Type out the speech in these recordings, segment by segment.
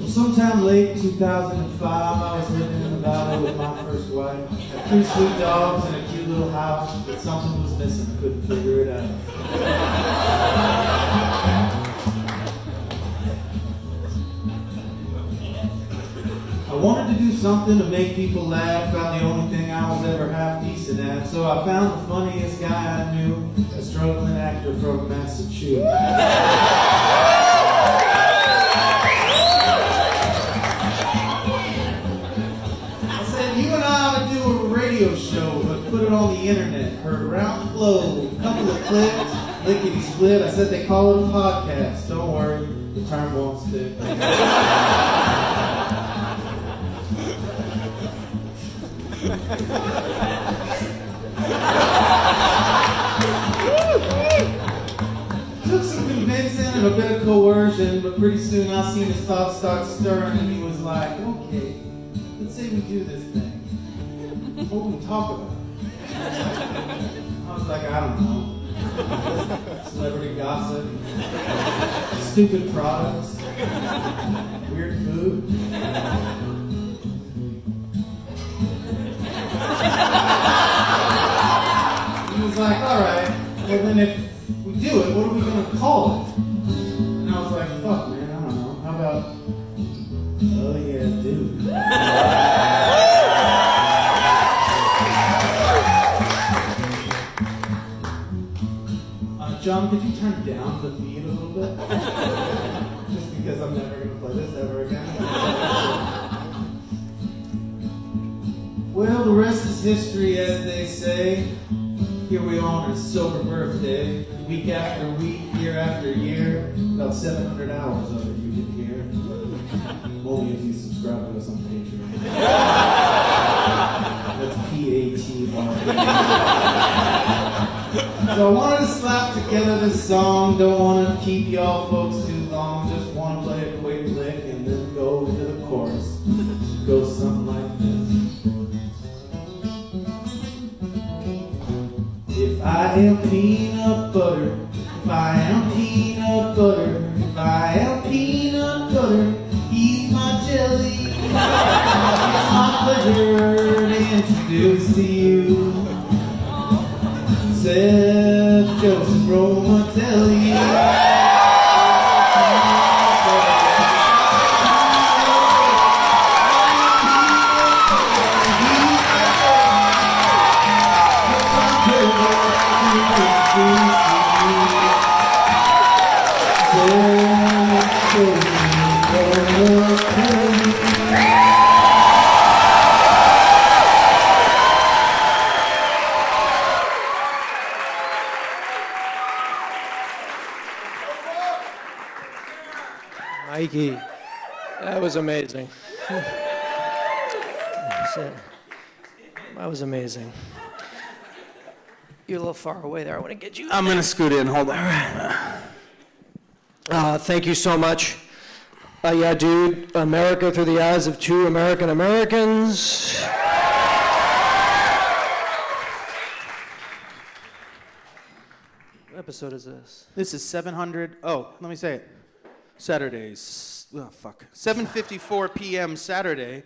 Sometime late 2005, I was living in the valley with my first wife. Had 3 sweet dogs and a cute little house, but something was missing. I couldn't figure it out. I wanted to do something to make people laugh, found the only thing I was ever half decent at. So I found the funniest guy I knew, a struggling actor from Massachusetts. Show, but put it on the internet, heard around the globe, a couple of clicks, lickety split. I said they call it a podcast. Don't worry, the term won't stick. Took some convincing and a bit of coercion, but pretty soon I seen his thoughts start stirring, and he was like, "Okay, let's say we do this thing. What do we talk about?" I was like, I don't know. Celebrity gossip, stupid products, weird food. He was like, all right, well then if we do it, what are we going to call it? And I was like, fuck man, I don't know. How about, oh yeah, dude. John, could you turn down the feed a little bit? Just because I'm never going to play this ever again. Well, the rest is history, as they say. Here we are on a sober birthday. Week after week, year after year. About 700 hours of it you can hear. Only if you subscribe to us on Patreon. That's P-A-T-R. So I wanted to slap together this song. Don't want to keep y'all folks too long. Just want to play a quick lick and then go to the chorus. It goes something like this. If I am peanut butter, if I am peanut butter, if I am peanut butter, he's my jelly. It's my pleasure to introduce to you Seth Joseph Romatelli. Mikey, that was amazing. That was amazing. You're a little far away there. I want to get you. I'm going to scoot in. Hold on. Thank you so much. Yeah, dude. America through the eyes of 2 American Americans. What episode is this? This is 700. Oh, let me say it. Saturdays. Oh, fuck. 7:54 p.m. Saturday,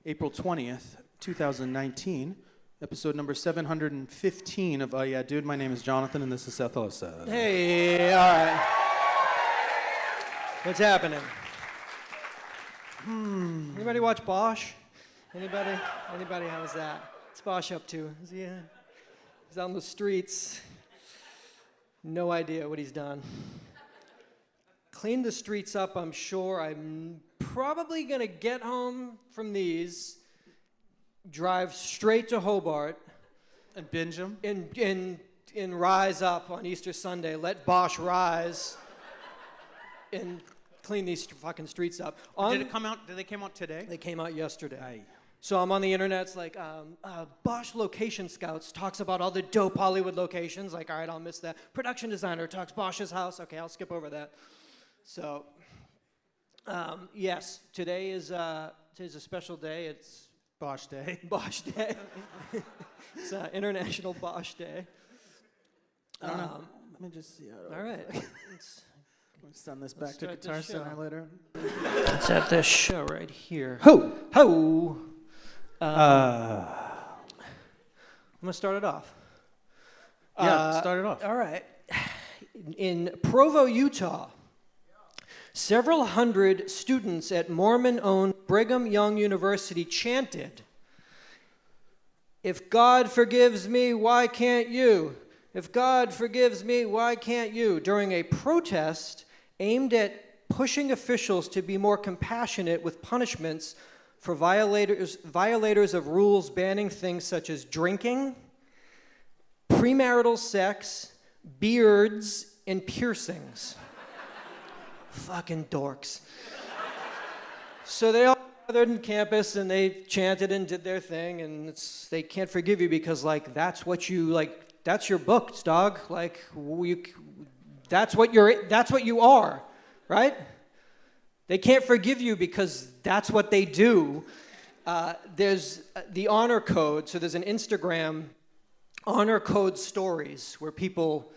April 20th, 2019. Episode number 715 of Yeah Dude. My name is Jonathan, and this is Seth. Hello, Seth. Hey, all right. What's happening? Anybody watch Bosch? Anybody? How was that? What's Bosch up to? He's on the streets. No idea what he's done. Cleaned the streets up, I'm sure. I'm probably going to get home from these, drive straight to Hobart. And binge them? And rise up on Easter Sunday. Let Bosch rise and clean these fucking streets up. Did it come out? Did they came out today? They came out yesterday. Aye. So I'm on the internet, it's like, Bosch Location Scouts talks about all the dope Hollywood locations. Like, all right, I'll miss that. Production designer talks Bosch's house. Okay, I'll skip over that. So, yes, today's a special day. It's Bosch Day. Bosch Day. It's International Bosch Day. I don't know. Let me just see. All right. We'll send this back to start Guitar this show. Center later. Let's have this show right here. Ho! Ho! I'm going to start it off. Start it off. All right. In Provo, Utah, several hundred students at Mormon-owned Brigham Young University chanted, "If God forgives me, why can't you? If God forgives me, why can't you?" during a protest aimed at pushing officials to be more compassionate with punishments for violators of rules banning things such as drinking, premarital sex, beards, and piercings. Fucking dorks. So they all gathered in campus and they chanted and did their thing, and they can't forgive you because, like, that's what you, like, that's your books, dog. Like, that's what you are, right? They can't forgive you because that's what they do. There's the honor code. So there's an Instagram honor code stories where people,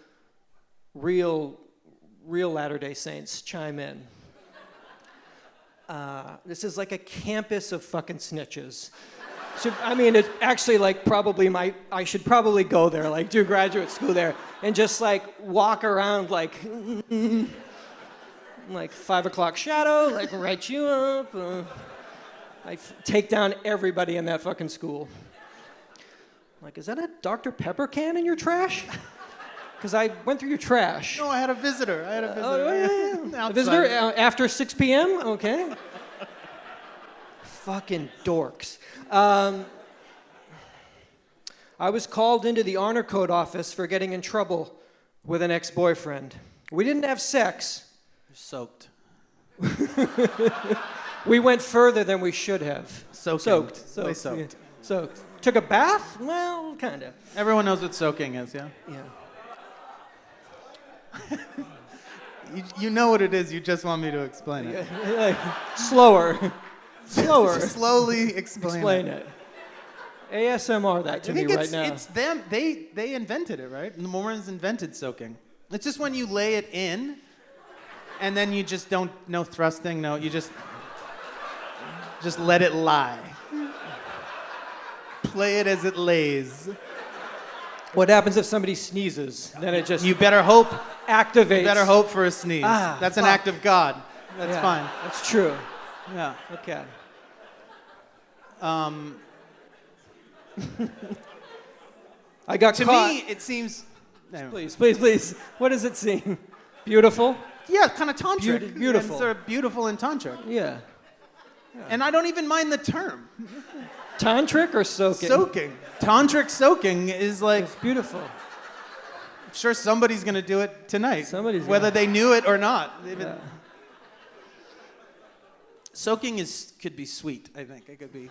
real Latter-day Saints, chime in. This is like a campus of fucking snitches. So, I mean, it's actually like I should probably go there, like do graduate school there, and just like walk around like 5 o'clock shadow, like write you up. I take down everybody in that fucking school. Like, is that a Dr. Pepper can in your trash? Because I went through your trash. No, I had a visitor. A visitor after 6 p.m.? Okay. Fucking dorks. I was called into the honor code office for getting in trouble with an ex-boyfriend. We didn't have sex. You're soaked. We went further than we should have. Soaked. Soaked. Soaked. Yeah. Soaked. Took a bath? Well, kind of. Everyone knows what soaking is, yeah? Yeah. You know what it is, you just want me to explain it. Like, slower. Slowly explain it. ASMR that to I me think right now. it's them. They invented it, right? The Mormons invented soaking. It's just when you lay it in, and then you just don't, no thrusting, no, you just let it lie. Play it as it lays. What happens if somebody sneezes? Then it just You better hope. activates. You better hope for a sneeze. Ah, That's an fuck. act of God. That's Yeah, fine. That's true. Yeah. Okay. I got To caught. me, it seems. Please. What does it seem? Beautiful? Yeah, kind of tantric. Beautiful. And sort of beautiful and tantric. Yeah. And I don't even mind the term. Tantric or soaking? Soaking. Tantric soaking is like, It's beautiful. I'm sure somebody's going to do it tonight. Somebody's whether gonna. They knew it or not. Yeah. Soaking could be sweet, I think. It could be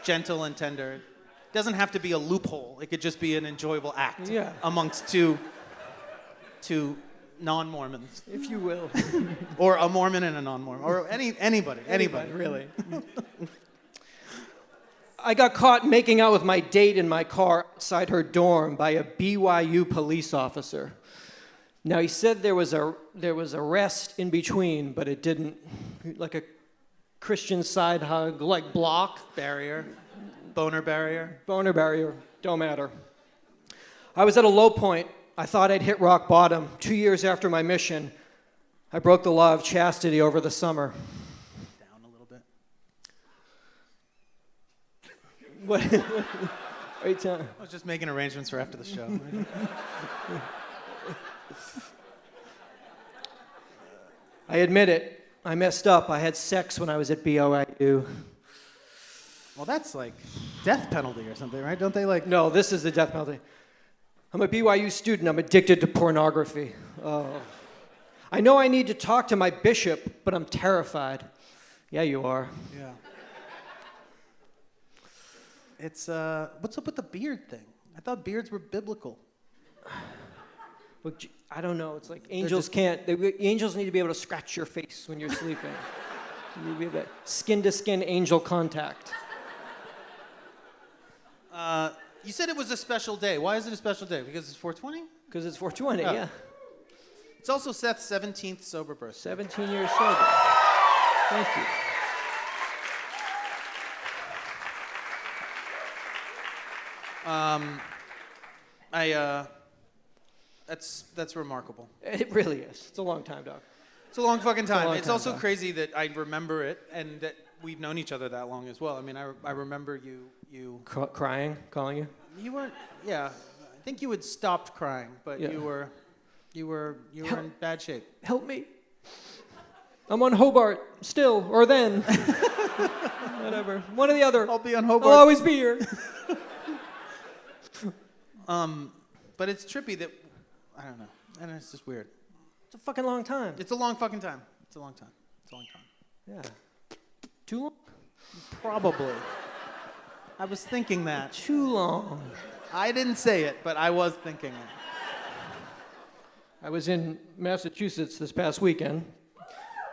gentle and tender. It doesn't have to be a loophole. It could just be an enjoyable act amongst two non-Mormons. If you will. Or a Mormon and a non-Mormon. Or anybody. Really. I got caught making out with my date in my car outside her dorm by a BYU police officer. Now, he said there was a rest in between, but it didn't, like a Christian side hug, like block. Barrier. Boner barrier. Boner barrier, don't matter. I was at a low point. I thought I'd hit rock bottom. 2 years after my mission, I broke the law of chastity over the summer. Down a little bit. What? Are you telling? I was just making arrangements for after the show. I admit it. I messed up. I had sex when I was at BYU. Well, that's like death penalty or something, right? Don't they like... No, this is the death penalty. I'm a BYU student. I'm addicted to pornography. Oh. I know I need to talk to my bishop, but I'm terrified. Yeah, you are. Yeah. It's what's up with the beard thing? I thought beards were biblical. Look, I don't know. It's like angels angels need to be able to scratch your face when you're sleeping. You need to be able to skin-to-skin angel contact. You said it was a special day. Why is it a special day? Because it's 420? Because it's 420, Oh. yeah. It's also Seth's 17th sober birthday. 17 years sober. Thank you. That's remarkable. It really is. It's a long time, dog. It's a long fucking time. long It's time, also dog. crazy that I remember it and that we've known each other that long as well. I mean, I remember you Crying, calling you? You weren't. Yeah, I think you had stopped crying, but Yeah. you were in bad shape. Help me. I'm on Hobart still, or then. Whatever. One or the other. I'll be on I'll Hobart. always be here. But it's trippy that I don't know, and it's just weird. It's a fucking long time. It's a long fucking time. It's a long time. It's a long time. Yeah. Too long? Probably. I was thinking that. Too long. I didn't say it, but I was thinking it. I was in Massachusetts this past weekend,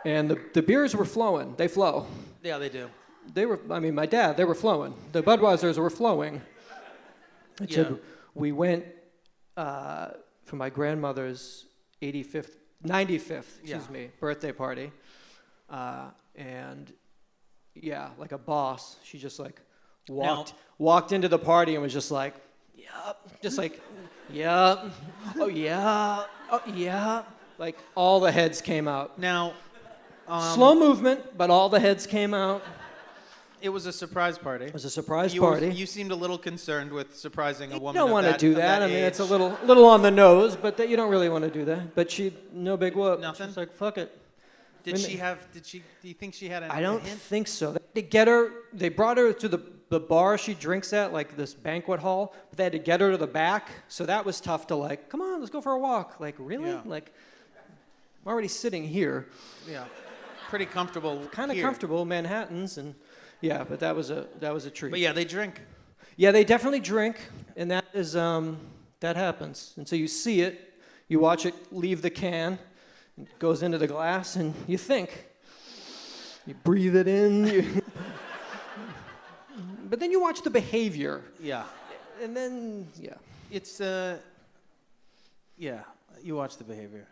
and the beers were flowing. They flow. Yeah, they do. They were, I mean, my dad, they were flowing. The Budweisers were flowing. I said, we went for my grandmother's 95th birthday party. And yeah, like a boss, she just like walked into the party and was just like, yup, just like, yup, oh yeah, oh yeah. Like all the heads came out. Now, Slow movement, but all the heads came out. it was a surprise party. It was a surprise party. You seemed a little concerned with surprising a woman. You don't want to do that. I mean, age. it's a little on the nose, but you don't really want to do that. But she, no big whoop. Nothing? She's like, fuck it. Do you think she had I don't hint? think so. They brought her to the bar she drinks at, like this banquet hall, but they had to get her to the back. So that was tough to like, come on, let's go for a walk. Like, really? Yeah. Like, I'm already sitting here. Yeah. Pretty comfortable. Kind of here. comfortable, Manhattans, and yeah, but that was a treat. But yeah, they drink. Yeah, they definitely drink, and that is that happens. And so you see it, you watch it leave the can, it goes into the glass, and you think. You breathe it in. But then you watch the behavior, Yeah. and then yeah. It's yeah, you watch the behavior.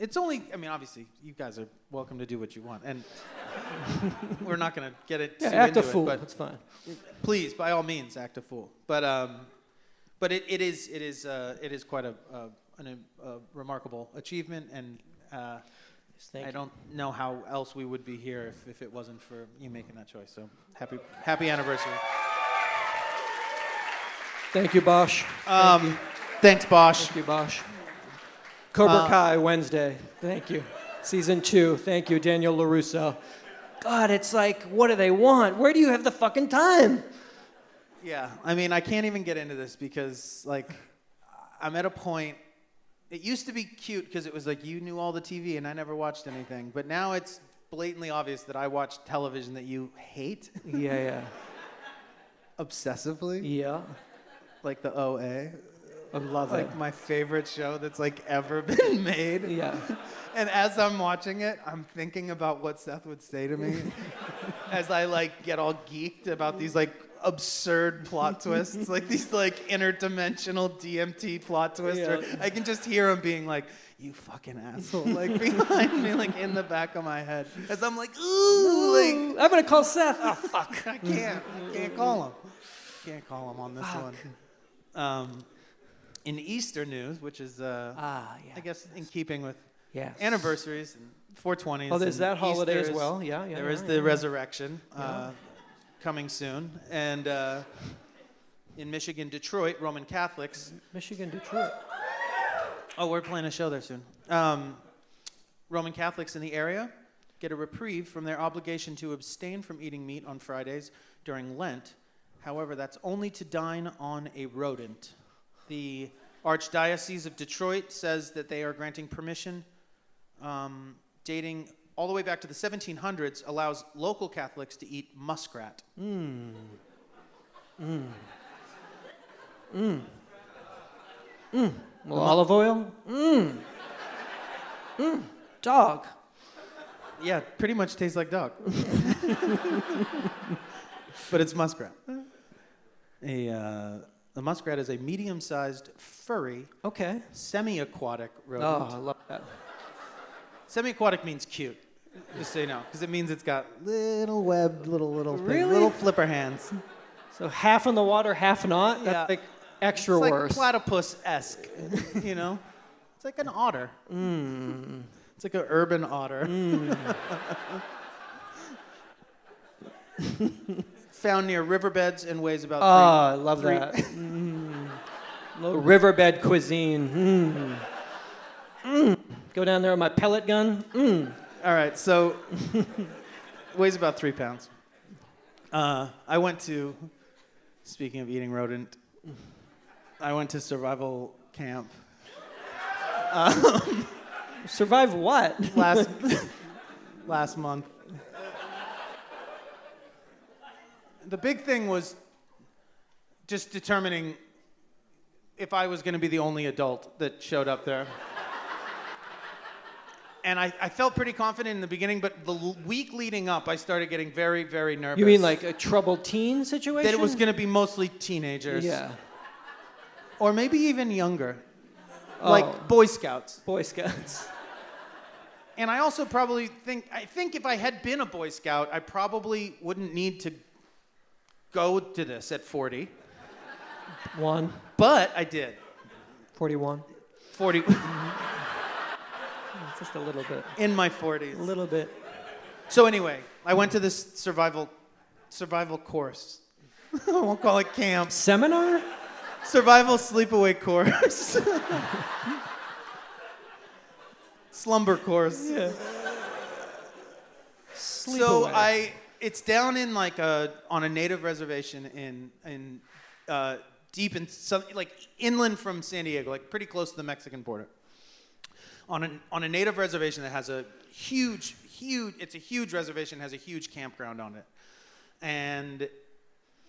It's only, I mean, obviously, you guys are welcome to do what you want, and we're not going to get it too Act into a fool. it, but That's fine. please, by all means, act a fool. But it is quite a remarkable achievement, and Thank I you. don't know how else we would be here if it wasn't for you making that choice. So happy anniversary. Thank you, Bosch. Thanks, Bosch. Thank you, Bosch. Cobra Kai Wednesday. Thank you. Season 2. Thank you, Daniel LaRusso. God, it's like, what do they want? Where do you have the fucking time? Yeah, I mean, I can't even get into this because, like, I'm at a point. It used to be cute because it was like you knew all the TV and I never watched anything. But now it's blatantly obvious that I watch television that you hate Yeah. obsessively. Yeah. Like the OA. I love Like it. my favorite show that's like ever been made. Yeah. And as I'm watching it, I'm thinking about what Seth would say to me as I like get all geeked about these like absurd plot twists, like these like interdimensional DMT plot twists. Yeah. Or I can just hear him being like, "You fucking asshole!" Like behind me, like in the back of my head, as I'm like, "Ooh, like I'm gonna call Seth. Oh fuck. I can't call him. Can't call him on this one." In Easter news, which is Yeah. I guess in keeping with Yes. anniversaries and 420s. Oh, there's and that holiday Easter as is- well. Yeah. There is the resurrection coming soon. And in Michigan, Detroit, Roman Catholics. Michigan, Detroit. Oh, we're playing a show there soon. Roman Catholics in the area get a reprieve from their obligation to abstain from eating meat on Fridays during Lent. However, that's only to dine on a rodent. The Archdiocese of Detroit says that they are granting permission dating all the way back to the 1700s, allows local Catholics to eat muskrat. Well, olive oil? Dog. Yeah, pretty much tastes like dog. But it's muskrat. A muskrat is a medium-sized, furry, Okay. semi-aquatic Oh, rodent. I love that. Semi-aquatic means cute, just so you know, because it means it's got little webbed, little thing, Really? little flipper hands. So half in the water, half not? Yeah. That's like extra It's like worse. platypus-esque, you know? It's like an otter. It's like an urban otter. Found near riverbeds and weighs about I love three- that. Little riverbed cuisine. Go down there with my pellet gun. All right, so weighs about 3 pounds. I went to, speaking of eating rodent, I went to survival camp Survive what? last month. The big thing was just determining if I was going to be the only adult that showed up there. And I felt pretty confident in the beginning, but the week leading up, I started getting very, very nervous. You mean like a troubled teen situation? that it was going to be mostly teenagers. Yeah. Or maybe even younger. Oh. Like Boy Scouts. Boy Scouts. And I also probably think if I had been a Boy Scout, I probably wouldn't need to go to this at 40. 1. But I did. 41. 40 Just a little bit. in my 40s. A little bit. So anyway, I went to this survival course. I won't call it camp. Seminar? Survival sleepaway course. Slumber course. Yeah. So it's down in like on a native reservation in deep in like inland from San Diego, like pretty close to the Mexican border. On a native reservation that has a huge reservation, has a huge campground on it. And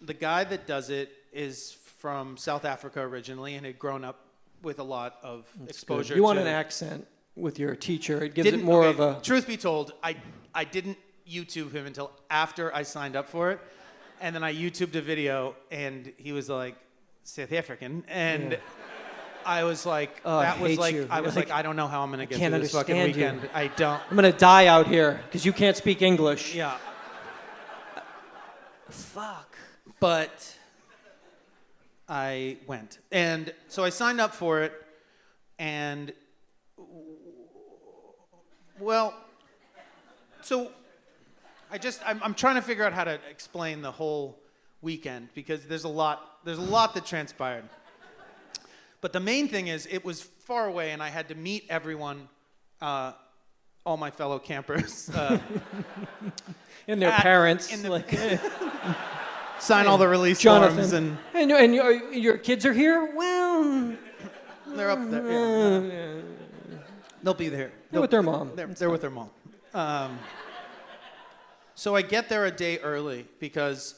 the guy that does it is from South Africa originally and had grown up with a lot of exposure. You want to an accent with your teacher. It gives it more of a... Truth be told, I didn't YouTube him until after I signed up for it. And then I YouTubed a video, and he was like, South African. And I was like, Oh, I hate you. I was like, I don't know how I'm going to get can't through this fucking understand you. weekend. I don't. I'm going to die out here because you can't speak English. Yeah. Fuck. But I went. And so I signed up for it, and, well, so I'm trying to figure out how to explain the whole weekend because there's a lot that transpired. But the main thing is it was far away, and I had to meet everyone, all my fellow campers. And their parents. Sign all the release Jonathan. forms, and And your kids are here? Well... they're up there. Yeah. They'll be there. They're with their mom. They're with their mom. So I get there a day early because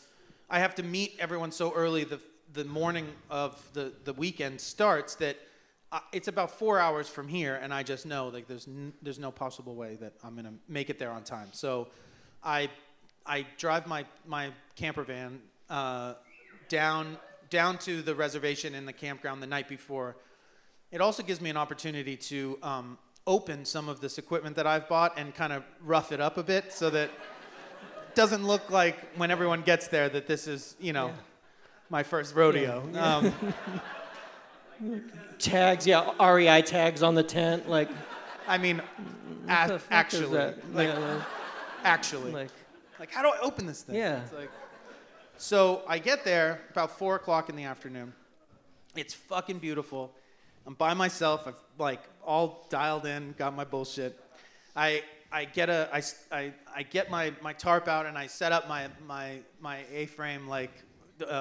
I have to meet everyone so early. The morning of the weekend starts that it's about 4 hours from here, and I just know like there's no possible way that I'm gonna make it there on time. So I drive my camper van down to the reservation in the campground the night before. It also gives me an opportunity to open some of this equipment that I've bought and kind of rough it up a bit so that it doesn't look like when everyone gets there that this is, my first rodeo. Yeah. Tags, REI tags on the tent, like. I mean, What the fuck is that? actually, like how do I open this thing? Yeah. It's like, so I get there about 4 o'clock in the afternoon. It's fucking beautiful. I'm by myself. I've like all dialed in, got my bullshit. I get my tarp out and I set up my A-frame like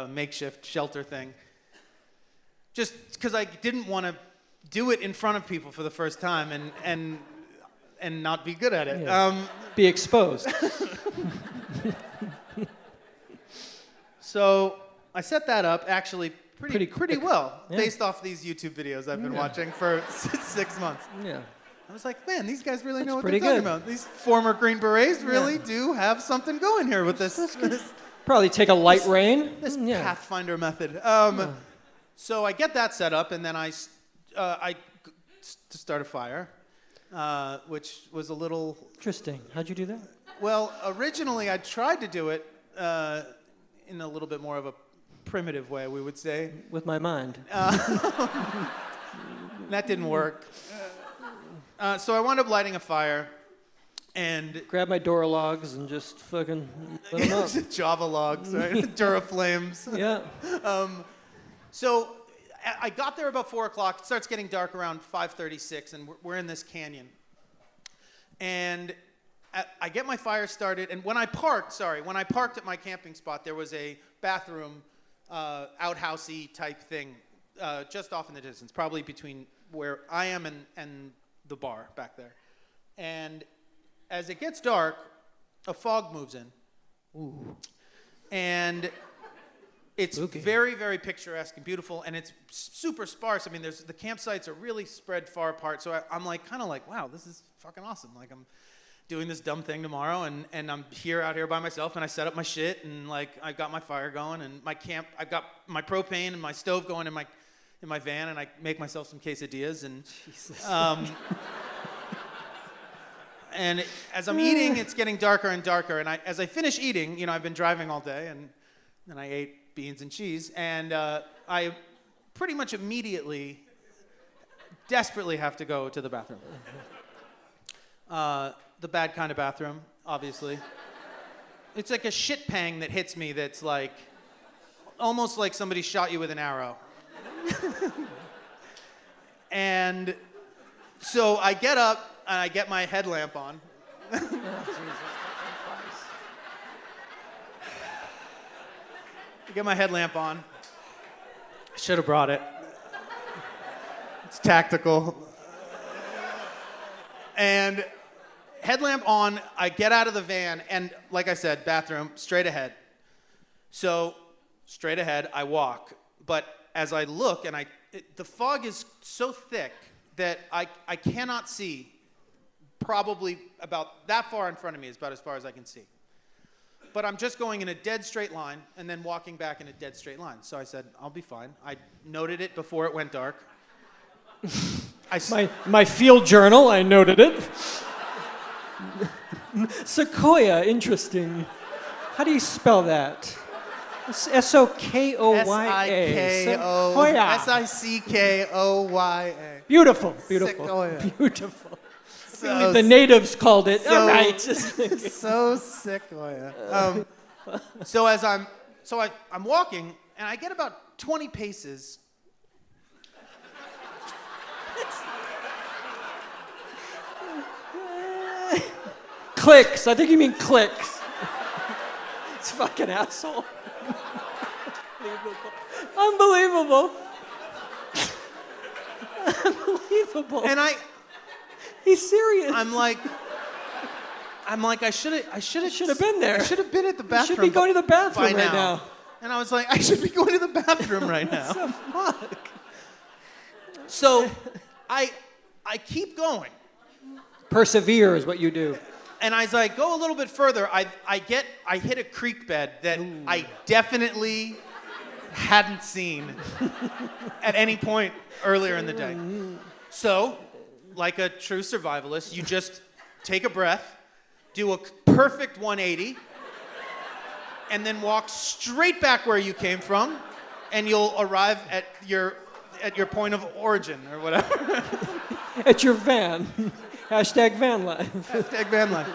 makeshift shelter thing. Just because I didn't want to do it in front of people for the first time and not be good at it. Yeah. Be exposed. So I set that up actually pretty quick. well, Yeah. based off these YouTube videos I've been watching for 6 months. Yeah. I was like, man, these guys really know what pretty they're talking good. about. These former Green Berets really do have something going here with this. Probably take a light rain. This Yeah. Pathfinder method. So I get that set up, and then I to start a fire, which was a little... Interesting. How'd you do that? Well, originally I tried to do it in a little bit more of a primitive way, we would say. With my mind. That didn't work. So I wound up lighting a fire, and... Grab my Dora logs and just fucking let them up. Java logs, right? Duraflames. Yeah. So I got there about 4 o'clock. It starts getting dark around 5:36, and we're in this canyon. And I get my fire started, and when I parked at my camping spot, there was a bathroom, outhousey type thing, just off in the distance, probably between where I am and the bar back there. And as it gets dark, a fog moves in. Ooh. And it's Spooky. very, very picturesque and beautiful, and it's super sparse. I mean, the campsites are really spread far apart, so I'm like, kind of like, wow, this is fucking awesome. Like, I'm doing this dumb thing tomorrow, and I'm out here by myself, and I set up my shit, and like, I got my fire going, and I've got my propane and my stove going in my van, and I make myself some quesadillas, and Jesus. and as I'm eating, it's getting darker and darker, and as I finish eating, I've been driving all day, and I ate beans and cheese, and I pretty much immediately, desperately have to go to the bathroom. The bad kind of bathroom, obviously. It's like a shit pang that hits me that's like, almost like somebody shot you with an arrow. And so I get up and I get my headlamp on. Oh, Jesus Christ. I get my headlamp on. I should have brought it. It's tactical. And headlamp on, I get out of the van, and like I said, bathroom, straight ahead. So, straight ahead, I walk. But as I look, and the fog is so thick that I cannot see probably about that far in front of me is about as far as I can see. But I'm just going in a dead straight line and then walking back in a dead straight line. So I said, I'll be fine. I noted it before it went dark. My field journal, I noted it. Sequoia, interesting. How do you spell that? S-O-K-O-Y-A. Sequoia. S-I-C-K-O-Y-A. Beautiful. Sequoia. Beautiful. So The natives called it. so- All right. So sequoia. So I'm walking, and I get about 20 paces. Clicks. I think you mean clicks. It's fucking asshole. Unbelievable. Unbelievable. And He's serious. I'm like, I should have been there. I should have been at the You bathroom. should be going to the bathroom by right now. And I was like, I should be going to the bathroom right now. The fuck? So I keep going. Persevere is what you do. And as I go a little bit further, I hit a creek bed that I definitely hadn't seen at any point earlier in the day. So, like a true survivalist, you just take a breath, do a perfect 180, and then walk straight back where you came from, and you'll arrive at your point of origin or whatever. At your van. Hashtag van life. Hashtag van life.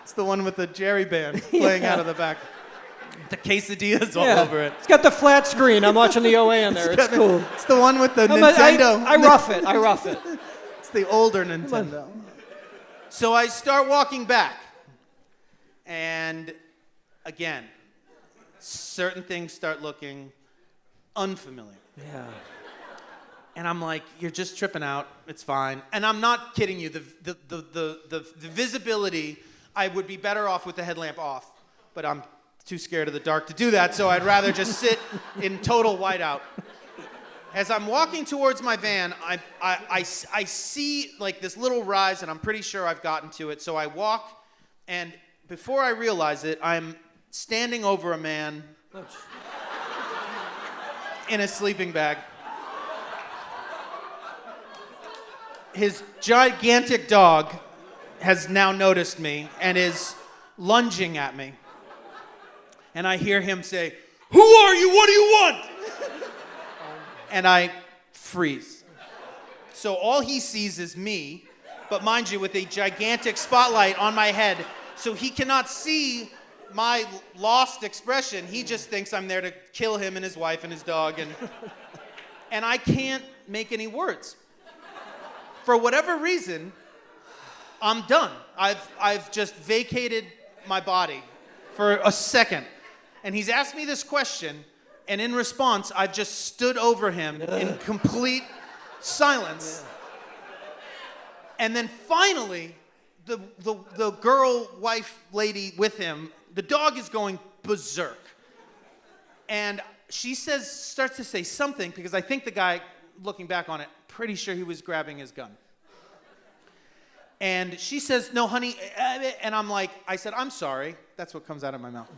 It's the one with the Jerry band playing out of the back. The quesadillas all over it. It's got the flat screen. I'm watching the OA in there. It's cool. It's the one with the Nintendo. I rough it. I rough it. It's the older Nintendo. So I start walking back. And again, certain things start looking unfamiliar. Yeah. And I'm like, you're just tripping out. It's fine. And I'm not kidding you. The visibility, I would be better off with the headlamp off. But I'm too scared of the dark to do that, so I'd rather just sit in total whiteout. As I'm walking towards my van, I see like this little rise, and I'm pretty sure I've gotten to it. So I walk, and before I realize it, I'm standing over a man in a sleeping bag. His gigantic dog has now noticed me and is lunging at me. And I hear him say, "Who are you? What do you want?" And I freeze. So all he sees is me, but mind you, with a gigantic spotlight on my head, so he cannot see my lost expression. He just thinks I'm there to kill him and his wife and his dog, and I can't make any words. For whatever reason, I'm done. I've just vacated my body for a second. And he's asked me this question, and in response, I've just stood over him in complete silence. And then finally, the girl, wife, lady with him, the dog is going berserk. And she starts to say something, because I think the guy, looking back on it, pretty sure he was grabbing his gun. And she says, "No, honey," and I said, "I'm sorry." That's what comes out of my mouth.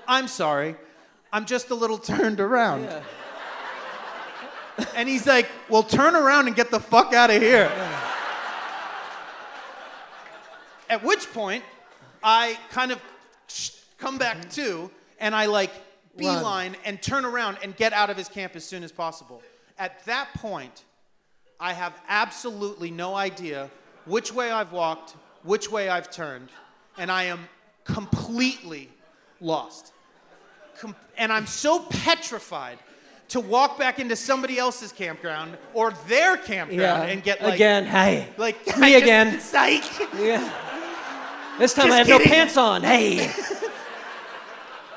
"I'm sorry. I'm just a little turned around." Yeah. And he's like, "Well, turn around and get the fuck out of here." Yeah. At which point, I kind of come back to, and I beeline and turn around and get out of his camp as soon as possible. At that point, I have absolutely no idea which way I've walked, which way I've turned, and I am completely lost. And I'm so petrified to walk back into somebody else's campground or their campground and get again, hey, me again, psych. Yeah. This time Just I have kidding. no pants on. Hey.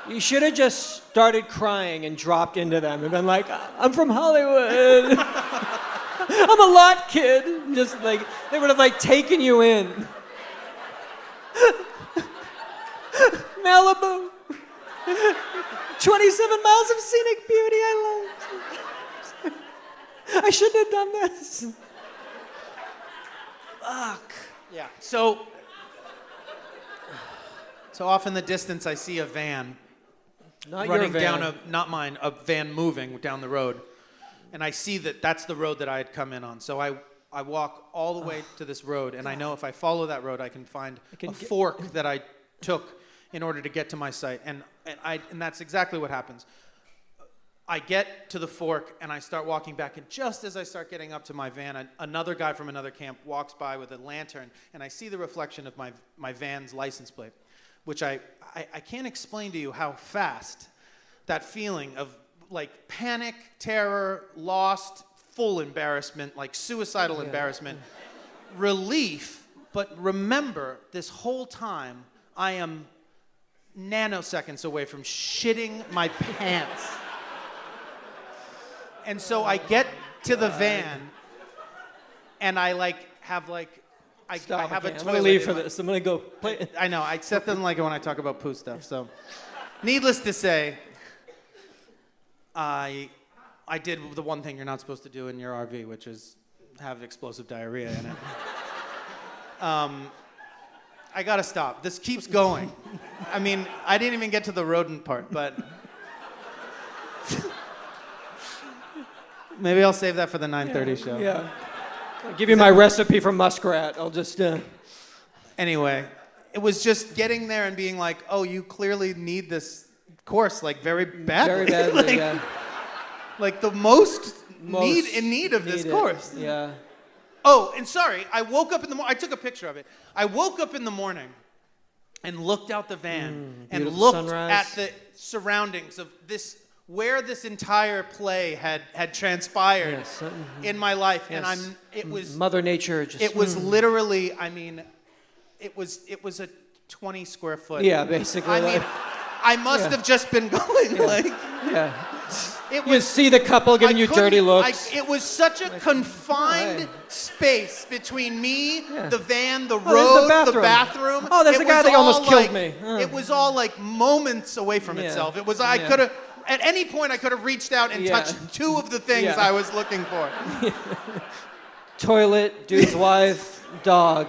You should have just started crying and dropped into them and been like, "I'm from Hollywood. I'm a lot kid." Just they would have taken you in. Malibu. 27 miles of scenic beauty. I love. I shouldn't have done this. Fuck. Yeah. So off in the distance, I see a van Not running your van. down not mine, a van moving down the road. And I see that that's the road that I had come in on. So I walk all the way to this road, and I know if I follow that road, I can find a fork that I took in order to get to my site. And that's exactly what happens. I get to the fork, and I start walking back, and just as I start getting up to my van, another guy from another camp walks by with a lantern, and I see the reflection of my van's license plate, which I can't explain to you how fast that feeling of panic, terror, lost, full embarrassment, suicidal embarrassment, relief, but remember, this whole time, I am nanoseconds away from shitting my pants. And so I get to the van, and I have I have a toilet. I'm gonna leave for this. I'm gonna go play. I know. I said them when I talk about poo stuff. So, needless to say, I did the one thing you're not supposed to do in your RV, which is have explosive diarrhea in it. I gotta stop. This keeps going. I mean, I didn't even get to the rodent part, but maybe I'll save that for the 9:30 show. Yeah. I'll give you my recipe for muskrat. I'll just. Anyway, it was just getting there and being like, "Oh, you clearly need this course very badly." Very badly, yeah. The most in need of this course. Yeah. Oh, and sorry, I woke up in the morning. I took a picture of it. I woke up in the morning and looked out the van and looked sunrise. at the surroundings of where this entire play had transpired in my life. Yes. And it was Mother Nature. it was literally, it was a 20 square foot. Yeah, basically. I mean, I must have just been going Yeah. It You see the couple giving you dirty looks. It was such a confined hey. space between me, Yeah. the van, the Oh, there's road, the the bathroom. Oh, that's It the guy was that almost all killed like- me. It was all like moments away from Yeah. itself. It was I Yeah. could have at any point I could have reached out and Yeah. touched two of the things Yeah. I was looking for. Toilet, dude's wife, dog.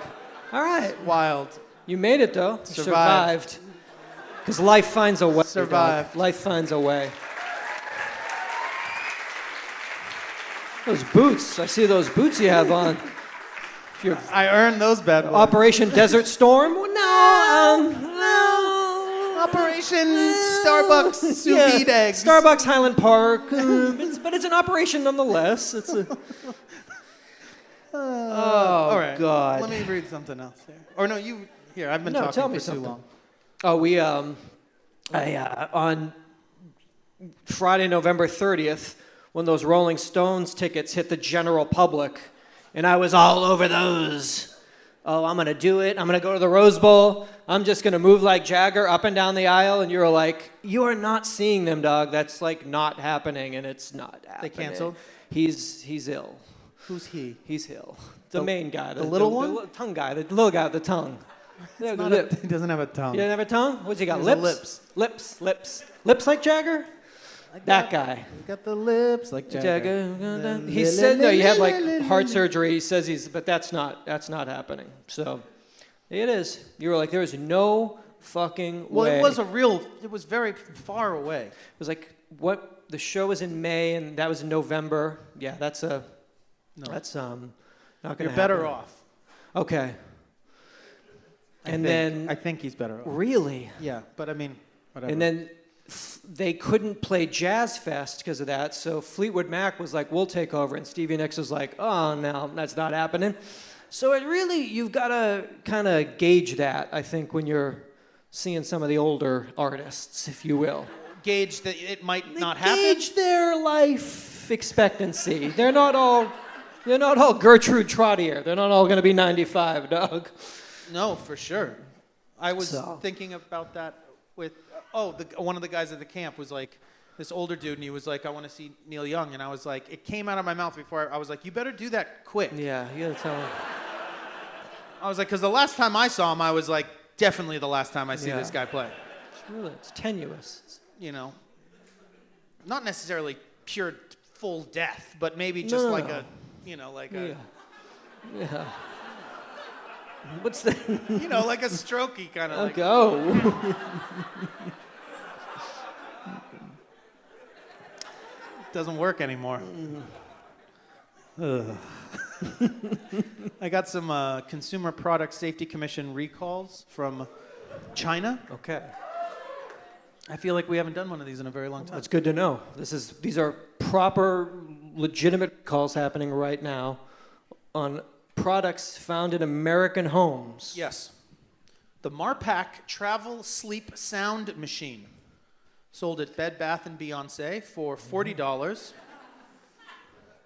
All right. Wild. You made it, though. You Survived. survived. Because life finds a way. Survived. Dog. Life finds a way. Those boots. I see those boots you have on. Your I earned those bad boys. Operation Desert Storm? No. Operation Starbucks sous vide eggs. Starbucks Highland Park. But it's an operation nonetheless. It's a. Oh, All right. God. Let me read something else here. Or no, you. Here, I've been No, talking tell for me too something. long. Oh, we on Friday, November 30th, when those Rolling Stones tickets hit the general public, and I was all over those. Oh, I'm gonna do it. I'm gonna go to the Rose Bowl. I'm just gonna move like Jagger up and down the aisle, and you're like, you are not seeing them, dog. That's like not happening, and it's not happening. They canceled? He's ill. Who's he? He's ill. The main guy. the little one? The tongue guy. The little guy with the tongue. It's The not lip. he doesn't have a tongue. You didn't have a tongue? What's he got? He has Lips? a Lips. Lips like Jagger? That guy. He's got the lips like Jagger. He said no. You have like heart surgery. He says but that's not happening. So it is. You were like, there is no fucking Well, way. it was very far away. It was like what the show was in May and that was in November. Yeah, that's not gonna You're better happen. off. Okay. I think he's better off. Really? Yeah, but I mean, whatever. And then they couldn't play Jazz Fest because of that, so Fleetwood Mac was like, we'll take over, and Stevie Nicks was like, oh, no, that's not happening. So you've got to kind of gauge that, I think, when you're seeing some of the older artists, if you will. Gauge that it might not happen. Gauge their life expectancy. They're not all Gertrude Trottier. They're not all going to be 95, dog. No, for sure. I was So. thinking about that with one of the guys at the camp was like this older dude, and he was like, I want to see Neil Young, and I was like, it came out of my mouth before I was like, you better do that quick. Yeah, you got to tell them. I was like, because the last time I saw him, I was like, definitely the last time I see Yeah. this guy play. It's tenuous. Not necessarily pure full death, but maybe just No. like a. Yeah. What's that? Like a strokey kind of. Go. Doesn't work anymore. Ugh. I got some Consumer Product Safety Commission recalls from China. Okay. I feel like we haven't done one of these in a very long time. That's good to know. These are proper, legitimate calls happening right now on products found in American homes. Yes. The Marpac Travel Sleep Sound Machine, sold at Bed Bath & Beyonce for $40.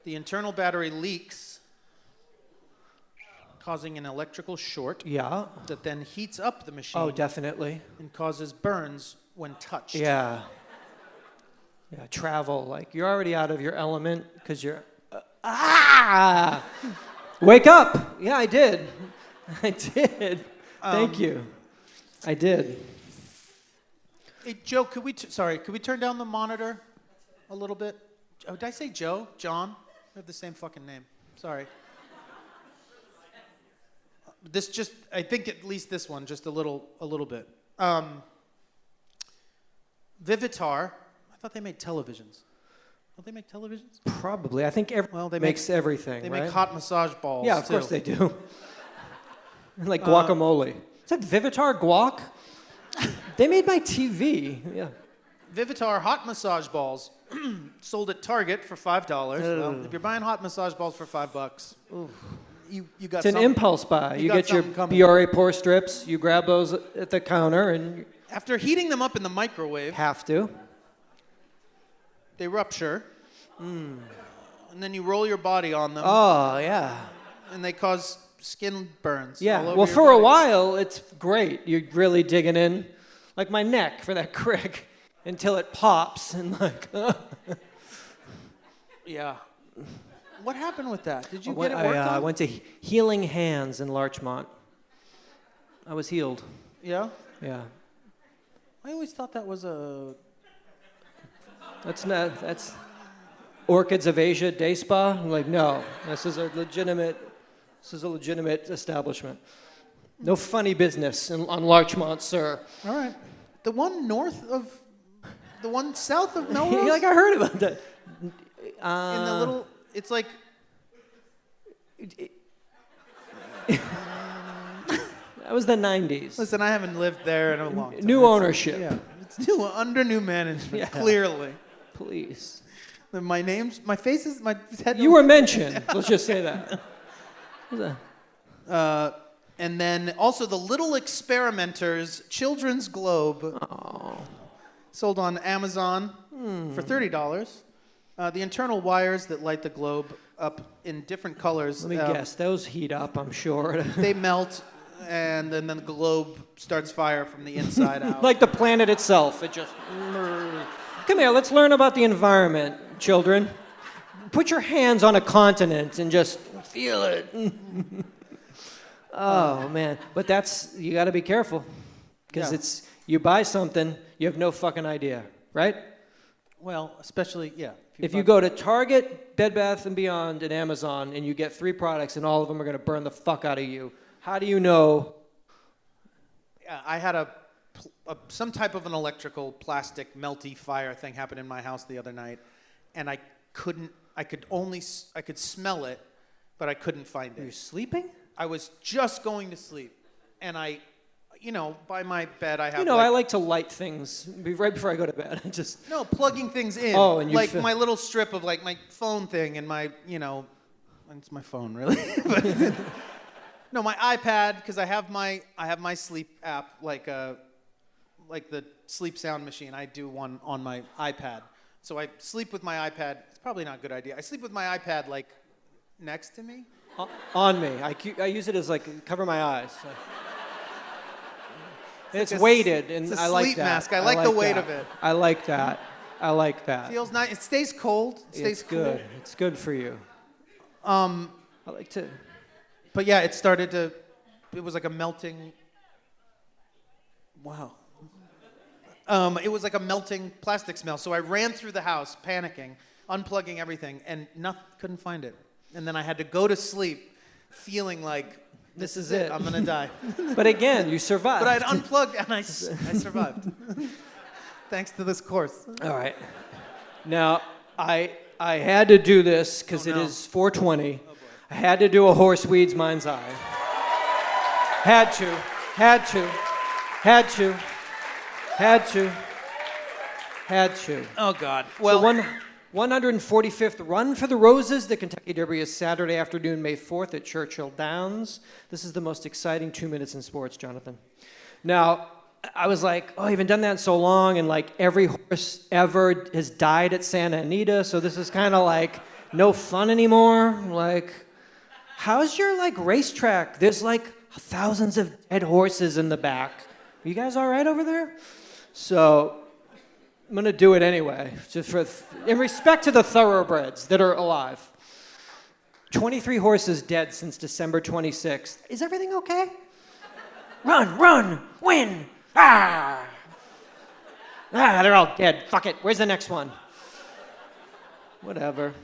The internal battery leaks, causing an electrical short Yeah. that then heats up the machine Oh, definitely. and causes burns when touched. Yeah. Yeah, travel. Like, you're already out of your element because you're... Wake up! Yeah, I did. I did. Thank you. I did. Hey, Joe, could we turn down the monitor a little bit? Oh, did I say Joe? John? We have the same fucking name. Sorry. I think at least this one, just a little bit. Vivitar, I thought they made televisions. Don't they make televisions? Probably. I think they makes everything, They right? make hot massage balls, Yeah, of too. course they do. Like guacamole. Is that Vivitar guac? They made my TV. Yeah. Vivitar hot massage balls sold at Target for $5. Well, if you're buying hot massage balls for $5, you got It's an impulse buy. You got get your something coming. Biore pore strips, you grab those at the counter, and you After heating them up in the microwave, have to. they rupture. And then you roll your body on them, Oh, yeah. and they cause skin burns. Yeah. all over Well, your for a body. while, it's great. You're really digging in. Like my neck for that crick until it pops and like, Yeah. What happened with that? Did you I get it worked I on? went to Healing Hands in Larchmont. I was healed. Yeah. Yeah. I always thought that was a. That's Orchids of Asia Day Spa. I'm like, no, this is a legitimate establishment. No funny business on Larchmont, sir. All right. The one south of You're Melrose. like, I heard about that. In the little, it's like. That was the 90s. Listen, I haven't lived there in a long time. New ownership. Yeah, it's under new management. Yeah. Clearly. Please. My face is my head. You were mentioned. Let's just say that. And then also the Little Experimenters Children's Globe, sold on Amazon for $30. The internal wires that light the globe up in different colors. Let me guess. Those heat up, I'm sure. They melt, and then the globe starts fire from the inside out. Like the planet itself. It just. Come here, let's learn about the environment, children. Put your hands on a continent and just feel it. Oh, man. But you got to be careful. Because you buy something, you have no fucking idea, right? Well, especially, yeah. If you go to Target, Bed Bath & Beyond, and Amazon, and you get 3 products, and all of them are going to burn the fuck out of you, how do you know? Yeah, I had some type of an electrical plastic melty fire thing happen in my house the other night, and I could smell it, but I couldn't find it. Are you sleeping? I was just going to sleep, and by my bed I have I like to light things right before I go to bed. Just plugging things in. Oh, and you my little strip of like my phone thing and my, it's my phone really. But, no, my iPad, because I have my sleep app like the sleep sound machine. I do one on my iPad. So I sleep with my iPad. It's probably not a good idea. I sleep with my iPad like next to me. On me. I use it as cover my eyes. So. It's weighted, and it's a I like sleep that. mask. I like the weight of it. I like that. I like that. Feels nice. It stays cold. It's good. Cool. It's good for you. I like to. But yeah, it was like a melting. Wow. It was like a melting plastic smell. So I ran through the house, panicking, unplugging everything, and couldn't find it. And then I had to go to sleep, feeling like this is it. I'm gonna die. But again, you survived. But I'd unplugged and I survived. Thanks to this course. All right. Now I had to do this because it is 4:20. I had to do a horseweed's mind's eye. Had to. Oh God. Well, the 145th Run for the Roses, the Kentucky Derby, is Saturday afternoon, May 4th at Churchill Downs. This is the most exciting 2 minutes in sports, Jonathan. Now, I was like, I haven't done that in so long, and every horse ever has died at Santa Anita, so this is kind of no fun anymore. How's your racetrack? There's thousands of dead horses in the back. Are you guys all right over there? So I'm going to do it anyway, just in respect to the thoroughbreds that are alive. 23 horses dead since December 26th. Is everything okay? Run, win! They're all dead. Fuck it. Where's the next one? Whatever.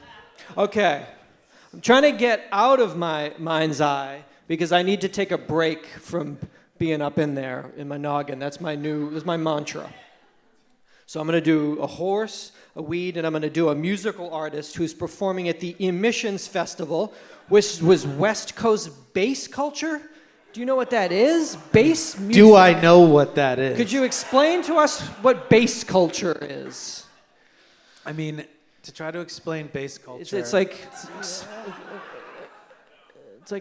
Okay. I'm trying to get out of my mind's eye because I need to take a break from being up in there in my noggin. That's my mantra. So I'm going to do a horse, a weed, and I'm going to do a musical artist who's performing at the Emissions Festival, which was West Coast bass culture. Do you know what that is? Bass music. Do I know what that is? Could you explain to us what bass culture is? I mean, to try to explain bass culture. It's like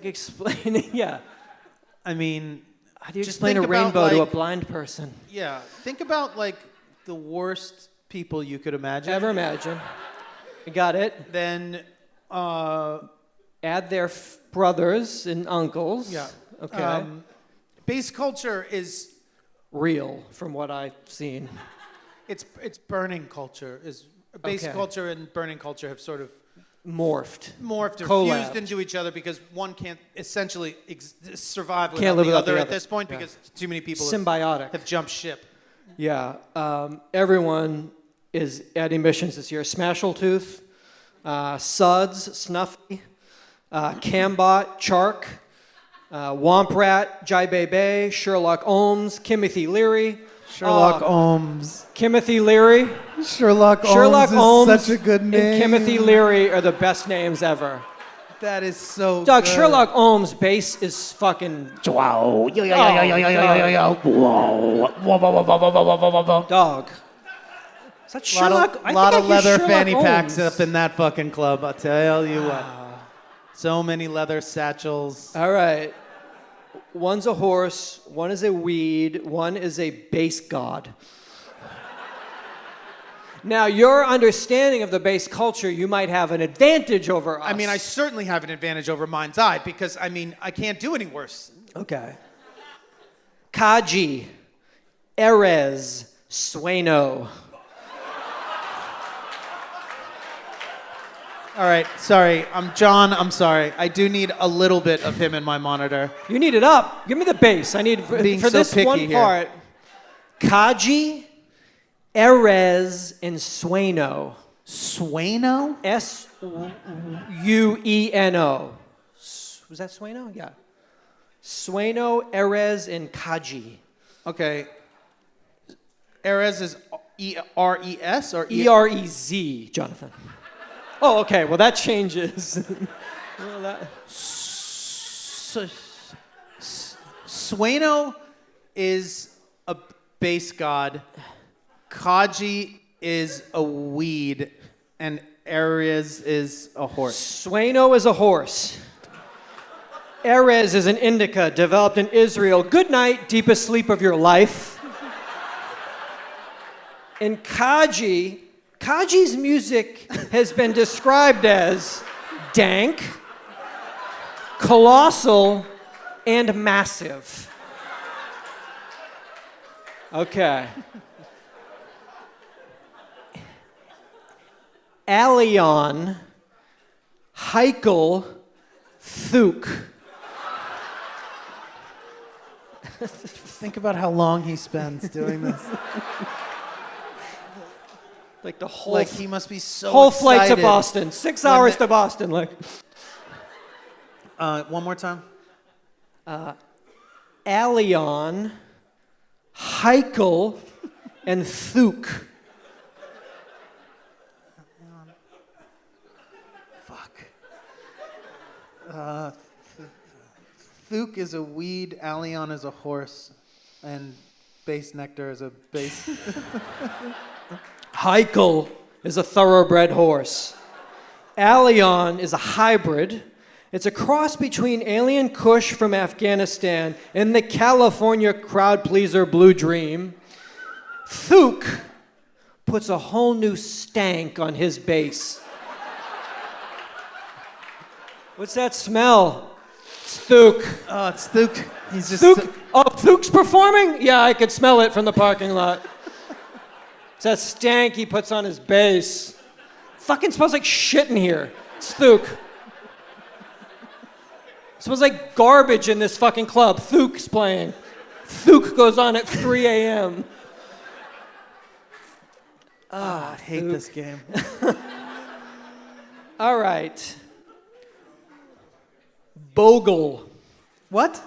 explaining, yeah. I mean, how do you explain a rainbow to a blind person? Yeah, think about the worst people you could imagine. Ever imagine. Got it. Then add their brothers and uncles. Yeah. Okay. Bass culture is real, from what I've seen. It's burning culture. Bass culture and burning culture have sort of morphed. Morphed or Collabed. fused into each other because one can't essentially survive without Can't live the without other the at other. this point Yeah. because too many people Symbiotic. have jumped ship. Yeah. Everyone is at emissions this year. Smashletooth, Suds, Snuffy, Cambot, Chark, Womp Rat, Jai Bei, Sherlock Holmes, Timothy Leary. Sherlock Holmes. Timothy Leary. Sherlock Sherlock Holmes Holmes is such a good name. and Timothy Leary are the best names ever. That is so Doug, good. Sherlock Holmes' bass is fucking... Wow. Dog. Is that Sherlock? I lot think of I hear leather Sherlock fanny Holmes. packs up in that fucking club. I'll tell you what. So many leather satchels. All right. One's a horse, one is a weed, one is a bass god. Now, your understanding of the bass culture, you might have an advantage over us. I mean, I certainly have an advantage over Mind's Eye because, I mean, I can't do any worse. Okay. Kaji, Erez, Sueno. All right, sorry. John, I'm sorry. I do need a little bit of him in my monitor. You need it up. Give me the bass. I need Being for so this picky one here. part. Kaji, Erez, and Sueno. Sueno? Sueno. Was that Sueno? Yeah. Sueno, Erez, and Kaji. Okay. Erez is E-R-E-S or E-R-E-Z, Jonathan. Oh, okay. Well, that changes. Well, that... Sueno is a bass god. Kaji is a weed. And Erez is a horse. Sueno is a horse. Erez is an indica developed in Israel. Good night, deepest sleep of your life. And Kaji's music has been described as dank, colossal, and massive. Okay. Alion, Heikel, Thuk. Think about how long he spends doing this. Like the whole, Like he must be so whole flight to excited. Boston. 6 when hours the- to Boston. Like One more time. Alion, Heikel, and Thuk. Fuck. Thuk is a weed, Allion is a horse, and Bass Nectar is a bass. Heikel is a thoroughbred horse. Alion is a hybrid. It's a cross between Alien Kush from Afghanistan and the California crowd pleaser Blue Dream. Thuk puts a whole new stank on his bass. What's that smell? It's Thuk. Oh, it's Thuk. He's just. Thuk? Oh, Thuk's performing? Yeah, I could smell it from the parking lot. It's that stank he puts on his bass. Fucking smells like shit in here. It's Thuk. Smells like garbage in this fucking club. Thuk's playing. Thuk goes on at 3 a.m. I hate Thuk. this game. All right. Bogle. What?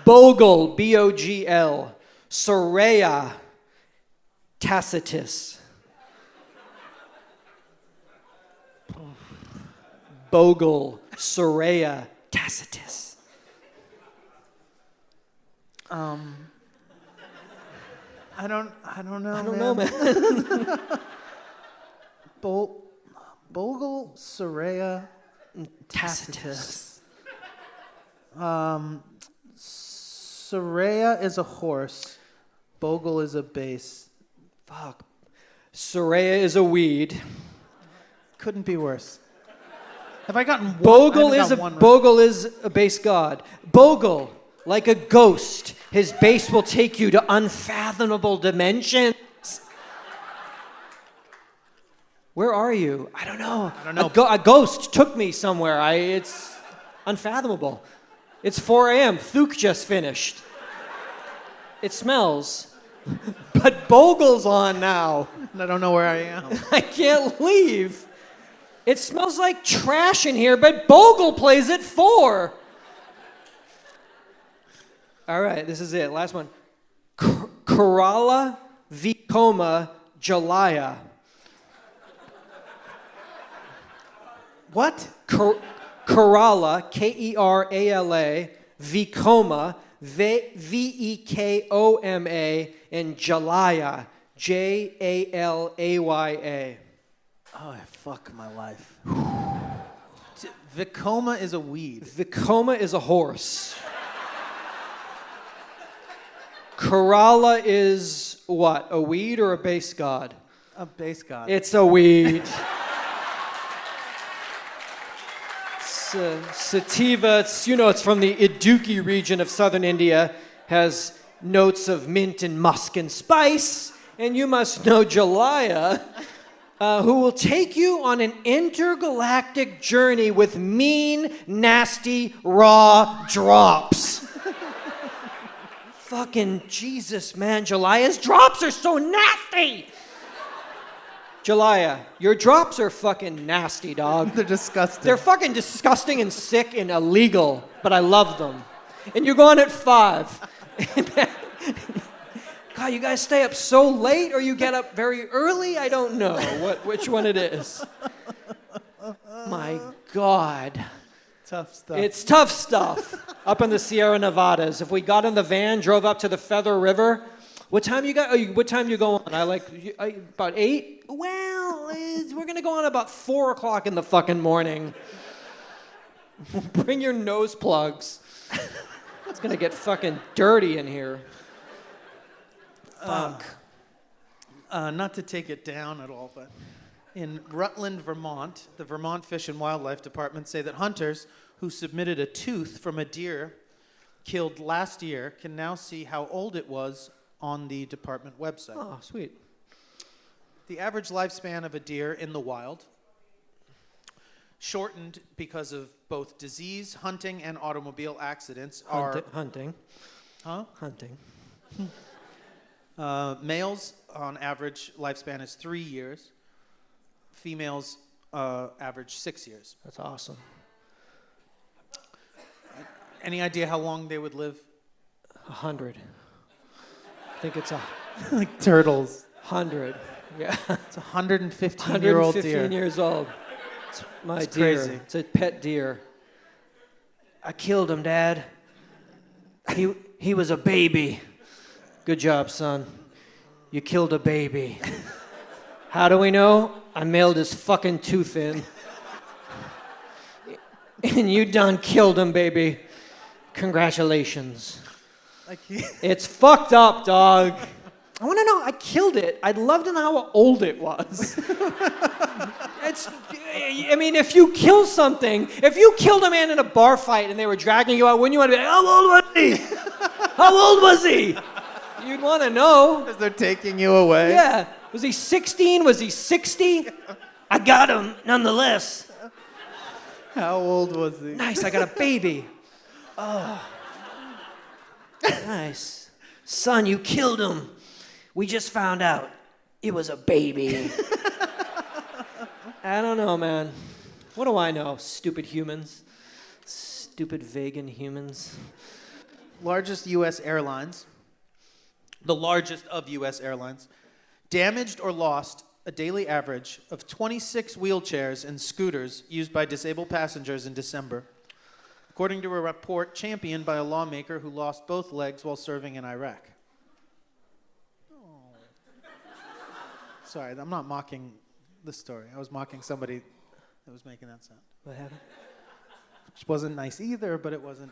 Bogle, B-O-G-L. Soraya Tacitus. Bogle, Soraya Tacitus. I don't know. I don't know, man. Bogle, Soraya, Tacitus. Soraya is a horse. Bogle is a bass. Fuck. Soraya is a weed. Couldn't be worse. Have I gotten one? Bogle I is haven't a got one right. Bogle is a bass god. Bogle, like a ghost, his bass will take you to unfathomable dimensions. Where are you? I don't know. I don't know. A ghost took me somewhere. It's unfathomable. It's 4 a.m. Thuke just finished. It smells. But Bogle's on now. I don't know where I am. I can't leave. It smells like trash in here, but Bogle plays at 4. All right, this is it. Last one. Kerala Vicoma Jalaya. What? Kerala, Kerala, Vicoma, Vekoma, and Jalaya, Jalaya. Oh, fuck my life. Vicoma is a weed. Vicoma is a horse. Kerala is what? A weed or a base god? A base god. It's a weed. Sativa, it's from the Idukki region of southern India, has notes of mint and musk and spice. And you must know Jalaya, who will take you on an intergalactic journey with mean, nasty, raw drops. Fucking Jesus, man. Jalaya's drops are so nasty. Jalaya, your drops are fucking nasty, dog. They're disgusting. They're fucking disgusting and sick and illegal, but I love them. And you're going at 5. God, you guys stay up so late or you get up very early? I don't know which one it is. My God. Tough stuff. It's tough stuff up in the Sierra Nevadas. If we got in the van, drove up to the Feather River, what time you go on? About 8? Well, we're going to go on about 4 o'clock in the fucking morning. Bring your nose plugs. It's going to get fucking dirty in here. Fuck. Not to take it down at all, but in Rutland, Vermont, the Vermont Fish and Wildlife Department say that hunters who submitted a tooth from a deer killed last year can now see how old it was on the department website. Oh, sweet. The average lifespan of a deer in the wild, shortened because of both disease, hunting, and automobile accidents, are... Hunting. Huh? Hunting. Males, on average, lifespan is 3 years. Females average 6 years. That's awesome. Any idea how long they would live? 100. I think it's Like turtles. 100. Yeah. It's a 115-year-old deer. 115 years old. It's my It's deer. crazy. It's a pet deer. I killed him, Dad. He was a baby. Good job, son. You killed a baby. How do we know? I mailed his fucking tooth in. And you done killed him, baby. Congratulations. It's fucked up, dog. I want to know, I killed it. I'd love to know how old it was. If you kill something, if you killed a man in a bar fight and they were dragging you out, wouldn't you want to be like, how old was he? How old was he? You'd want to know. Because they're taking you away? Yeah. Was he 16? Was he 60? I got him, nonetheless. How old was he? Nice, I got a baby. Oh. Nice. Son, you killed him. We just found out it was a baby. I don't know, man. What do I know? Stupid humans. Stupid vegan humans. Largest U.S. airlines, the largest of U.S. airlines, damaged or lost a daily average of 26 wheelchairs and scooters used by disabled passengers in December, according to a report championed by a lawmaker who lost both legs while serving in Iraq. Oh. Sorry, I'm not mocking the story. I was mocking somebody that was making that sound. What happened? Which wasn't nice either, but it wasn't.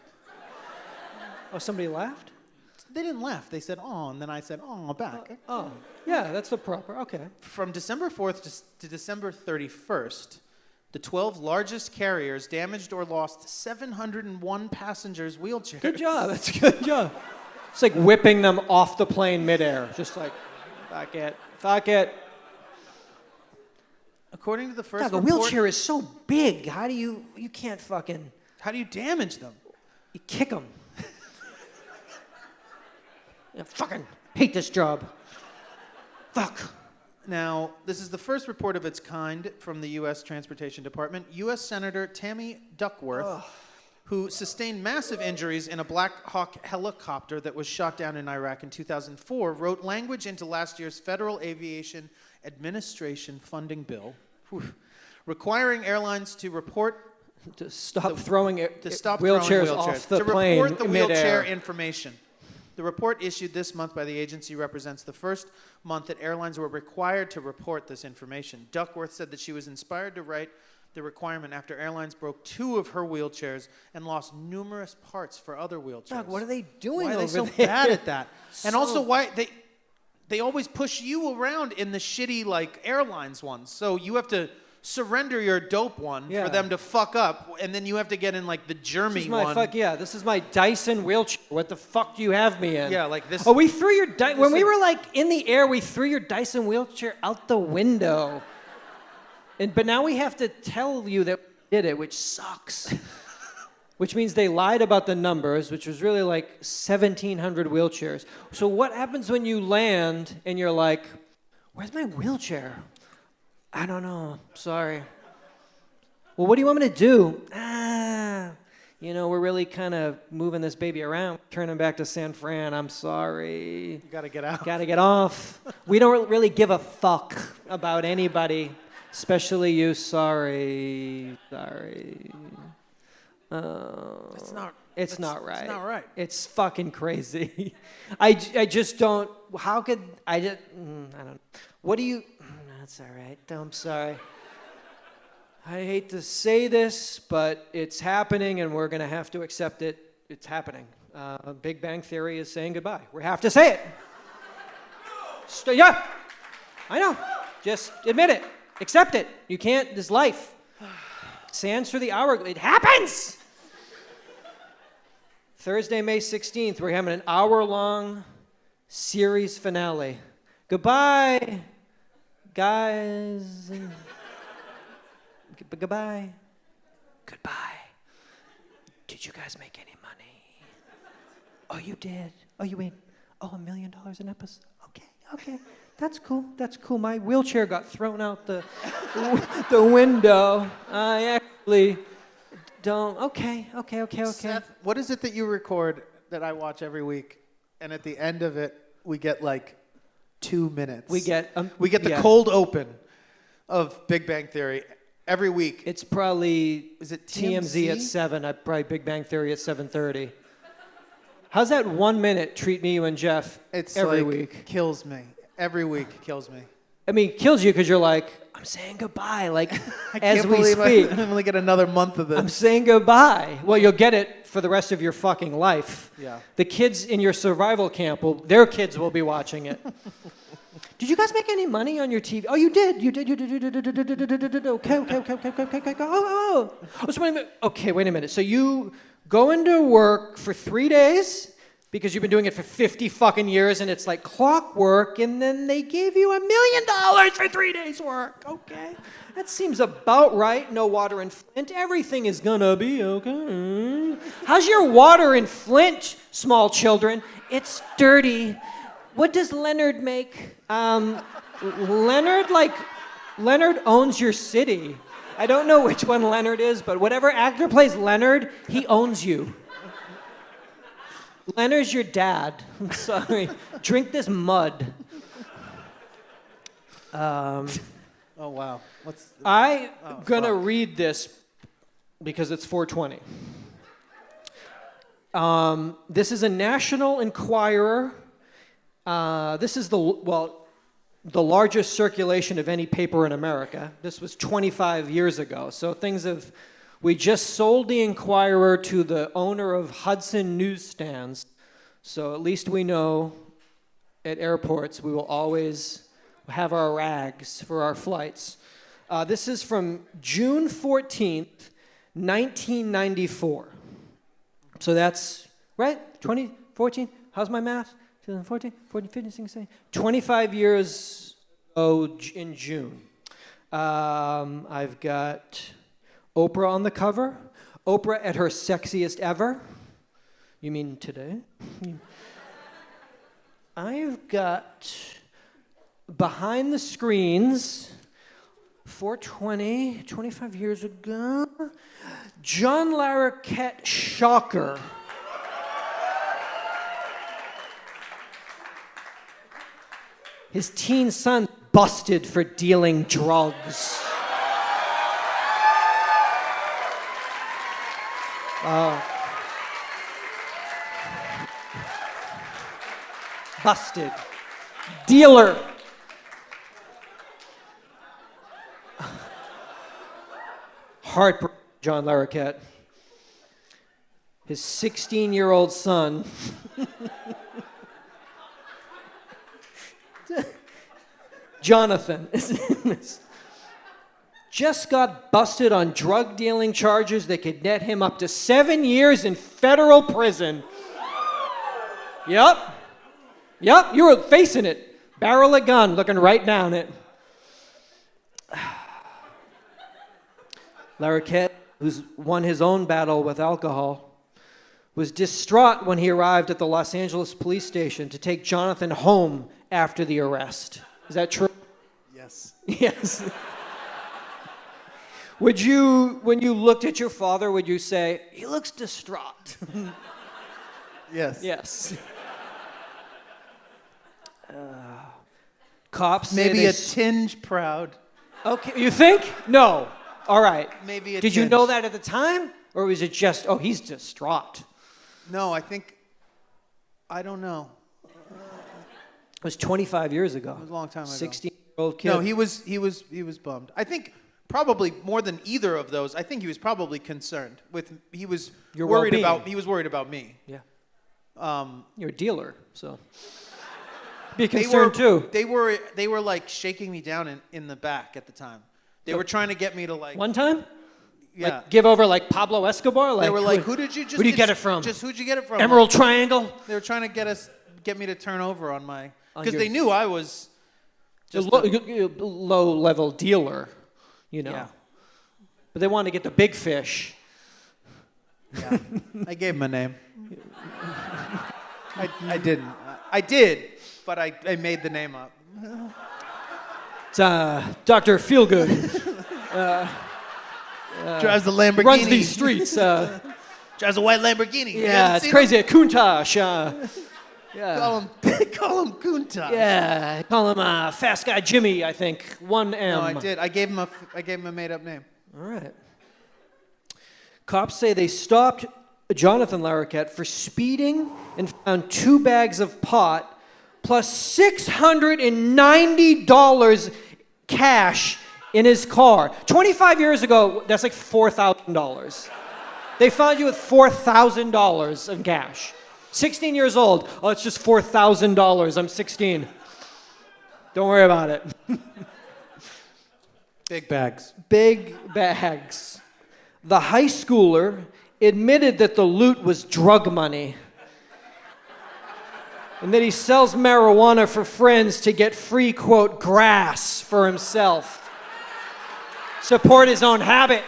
Oh, somebody laughed? They didn't laugh. They said, oh, and then I said, oh, back. Oh, yeah, that's the proper, okay. From December 4th to December 31st, the 12 largest carriers damaged or lost 701 passengers' wheelchairs. Good job, that's a good job. It's like whipping them off the plane midair. Just like, fuck it. According to the first Doug, a report, wheelchair is so big. How do you can't fucking, how do you damage them? you kick them. I fucking hate this job. Fuck. Now, this is the first report of its kind from the U.S. Transportation Department. U.S. Senator Tammy Duckworth, who sustained massive injuries in a Black Hawk helicopter that was shot down in Iraq in 2004, wrote language into last year's Federal Aviation Administration funding bill, requiring airlines to report To stop throwing wheelchairs off the to plane report the midair. wheelchair information. The report issued this month by the agency represents the first month that airlines were required to report this information. Duckworth said that she was inspired to write the requirement after airlines broke 2 of her wheelchairs and lost numerous parts for other wheelchairs. Doug, what are they doing Why are over they so there? bad at that? And So- also, why they always push you around in the shitty like airlines ones. So you have to surrender your dope one Yeah. for them to fuck up, and then you have to get in like the This German is my one. this is my Dyson wheelchair. What the fuck do you have me in? Yeah, like this. Oh, we threw your when we like- were like in the air, we threw your Dyson wheelchair out the window. But now we have to tell you that we did it, which sucks. Which means they lied about the numbers, which was really like 1,700 wheelchairs. So what happens when you land and you're like, "Where's my wheelchair?" I don't know. Sorry. Well, what do you want me to do? We're really kind of moving this baby around, turning back to San Fran. I'm sorry. You gotta get out. Gotta get off. We don't really give a fuck about anybody, especially you. Sorry. It's not. It's not right. It's not right. It's fucking crazy. I just don't. How could I just? I don't. What do you? That's all right. I'm sorry. I hate to say this, but it's happening, and we're gonna have to accept it. It's happening. Big Bang Theory is saying goodbye. We have to say it. Yeah, I know. Just admit it. Accept it. You can't. This life. Sands for the hour. It happens. Thursday, May 16th, we're having an hour-long series finale. Goodbye, guys. Goodbye. Goodbye. Did you guys make any money? Oh, you did? Oh, you made, $1 million an episode? Okay. That's cool. My wheelchair got thrown out the window. I actually don't. Okay. Seth, what is it that you record that I watch every week, and at the end of it we get like 2 minutes? We get the cold open of Big Bang Theory every week. It's probably Is it TMZ at 7. Probably Big Bang Theory at 7:30. How's that 1 minute treat me, you and Jeff It's every like, week? Kills me. Every week kills me. I mean, it kills you because you're like, I'm saying goodbye, like I as can't we believe speak. I'm only get another month of this. I'm saying goodbye. Well, you'll get it for the rest of your fucking life. Yeah. The kids in your survival camp, their kids will be watching it. Did you guys make any money on your TV? Oh, you did. Okay. Oh, so wait a minute. Okay, wait a minute. So you go into work for 3 days because you've been doing it for 50 fucking years and it's like clockwork, and then they gave you $1 million for 3 days work. Okay. That seems about right. No water in Flint. Everything is gonna be okay. How's your water in Flint, small children? It's dirty. What does Leonard make? Leonard owns your city. I don't know which one Leonard is, but whatever actor plays Leonard, he owns you. Leonard's your dad. I'm sorry. Drink this mud. Oh wow. I'm gonna read this because it's 420. This is a National Enquirer. This is the largest circulation of any paper in America. This was 25 years ago. So we just sold the Enquirer to the owner of Hudson Newsstands. So at least we know at airports we will always have our rags for our flights. This is from June 14th, 1994. So that's, right? 2014? How's my math? 2014, 14, 15, 16, 25 years ago in June. I've got Oprah on the cover. Oprah at her sexiest ever. You mean today? I've got behind the screens, 420, 25 years ago, John Larroquette shocker. His teen son busted for dealing drugs. Busted. Dealer. Heartbreak, John Larroquette. His 16-year-old son Jonathan is in this. Just got busted on drug dealing charges that could net him up to 7 years in federal prison. Yep, you were facing it. Barrel of gun, looking right down it. Larroquette, who's won his own battle with alcohol, was distraught when he arrived at the Los Angeles police station to take Jonathan home after the arrest. Is that true? Yes. Yes. Would you, when you looked at your father, would you say, he looks distraught? Yes. Yes. Cops say Maybe they a tinge proud. Okay, you think? No. All right. Maybe a Did you tinge. know that at the time? Or was it just, oh, he's distraught? No, I don't know. It was 25 years ago. It was a long time ago. 16-year-old kid. No, he was bummed. I think probably more than either of those. I think he was probably concerned with. He was Your worried well-being. about. He was worried about me. Yeah. You're a dealer, so be concerned too. They were like shaking me down in the back at the time. They were trying to get me to like. One time? Yeah. Like give over like Pablo Escobar? Like, They were like, who did you just? Who do you get it from? Just who'd you get it from? Emerald Triangle? They were trying to get me to turn over on my because your- they knew I was. Just Low-level dealer, you know. Yeah. But they wanted to get the big fish. Yeah. I gave him a name. I didn't. I did, but I made the name up. It's Dr. Feelgood. Drives the Lamborghini. Runs these streets. Drives a white Lamborghini. You Yeah, haven't it's seen crazy. Countach. Yeah. Call him Kunta. Yeah, call him Fast Guy Jimmy, I think. 1M. No, I did. I gave him a made up name. All right. Cops say they stopped Jonathan Larroquette for speeding and found 2 bags of pot plus $690 cash in his car. 25 years ago, that's like $4,000. They found you with $4,000 in cash. 16 years old. Oh, it's just $4,000. I'm 16. Don't worry about it. Big bags. Big bags. The high schooler admitted that the loot was drug money and that he sells marijuana for friends to get free, quote, grass for himself. Support his own habit.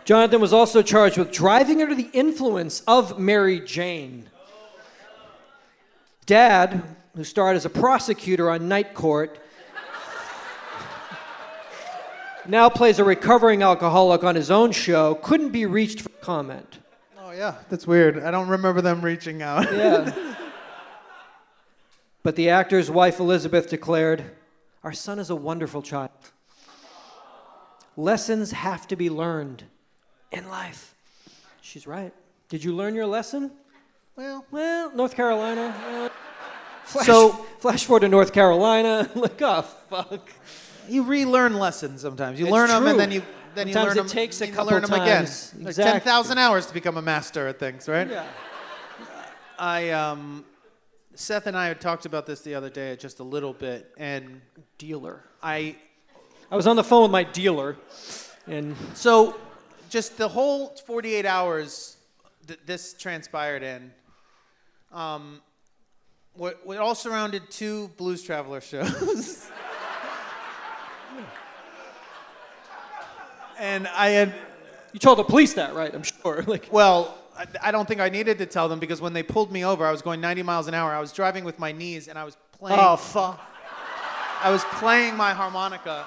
Jonathan was also charged with driving under the influence of Mary Jane. Dad, who starred as a prosecutor on Night Court, now plays a recovering alcoholic on his own show, couldn't be reached for comment. Oh yeah, that's weird. I don't remember them reaching out. Yeah. But the actor's wife, Elizabeth, declared, "Our son is a wonderful child. Lessons have to be learned in life." She's right. Did you learn your lesson? Well, North Carolina. So- flash forward to North Carolina. Like, oh, fuck. you relearn lessons sometimes. You It's learn them true. and then you Sometimes learn it them. takes a you couple learn them again. times. Like Exactly. 10,000 hours to become a master at things, right? Yeah. Seth and I had talked about this the other day just a little bit, and Dealer. I I was on the phone with my dealer, and so just the whole 48 hours that this transpired in We all surrounded 2 Blues Traveler shows. And I had, You told the police that, right? I'm sure. Like, well, I don't think I needed to tell them because when they pulled me over, I was going 90 miles an hour. I was driving with my knees and I was playing. oh fuck. I was playing my harmonica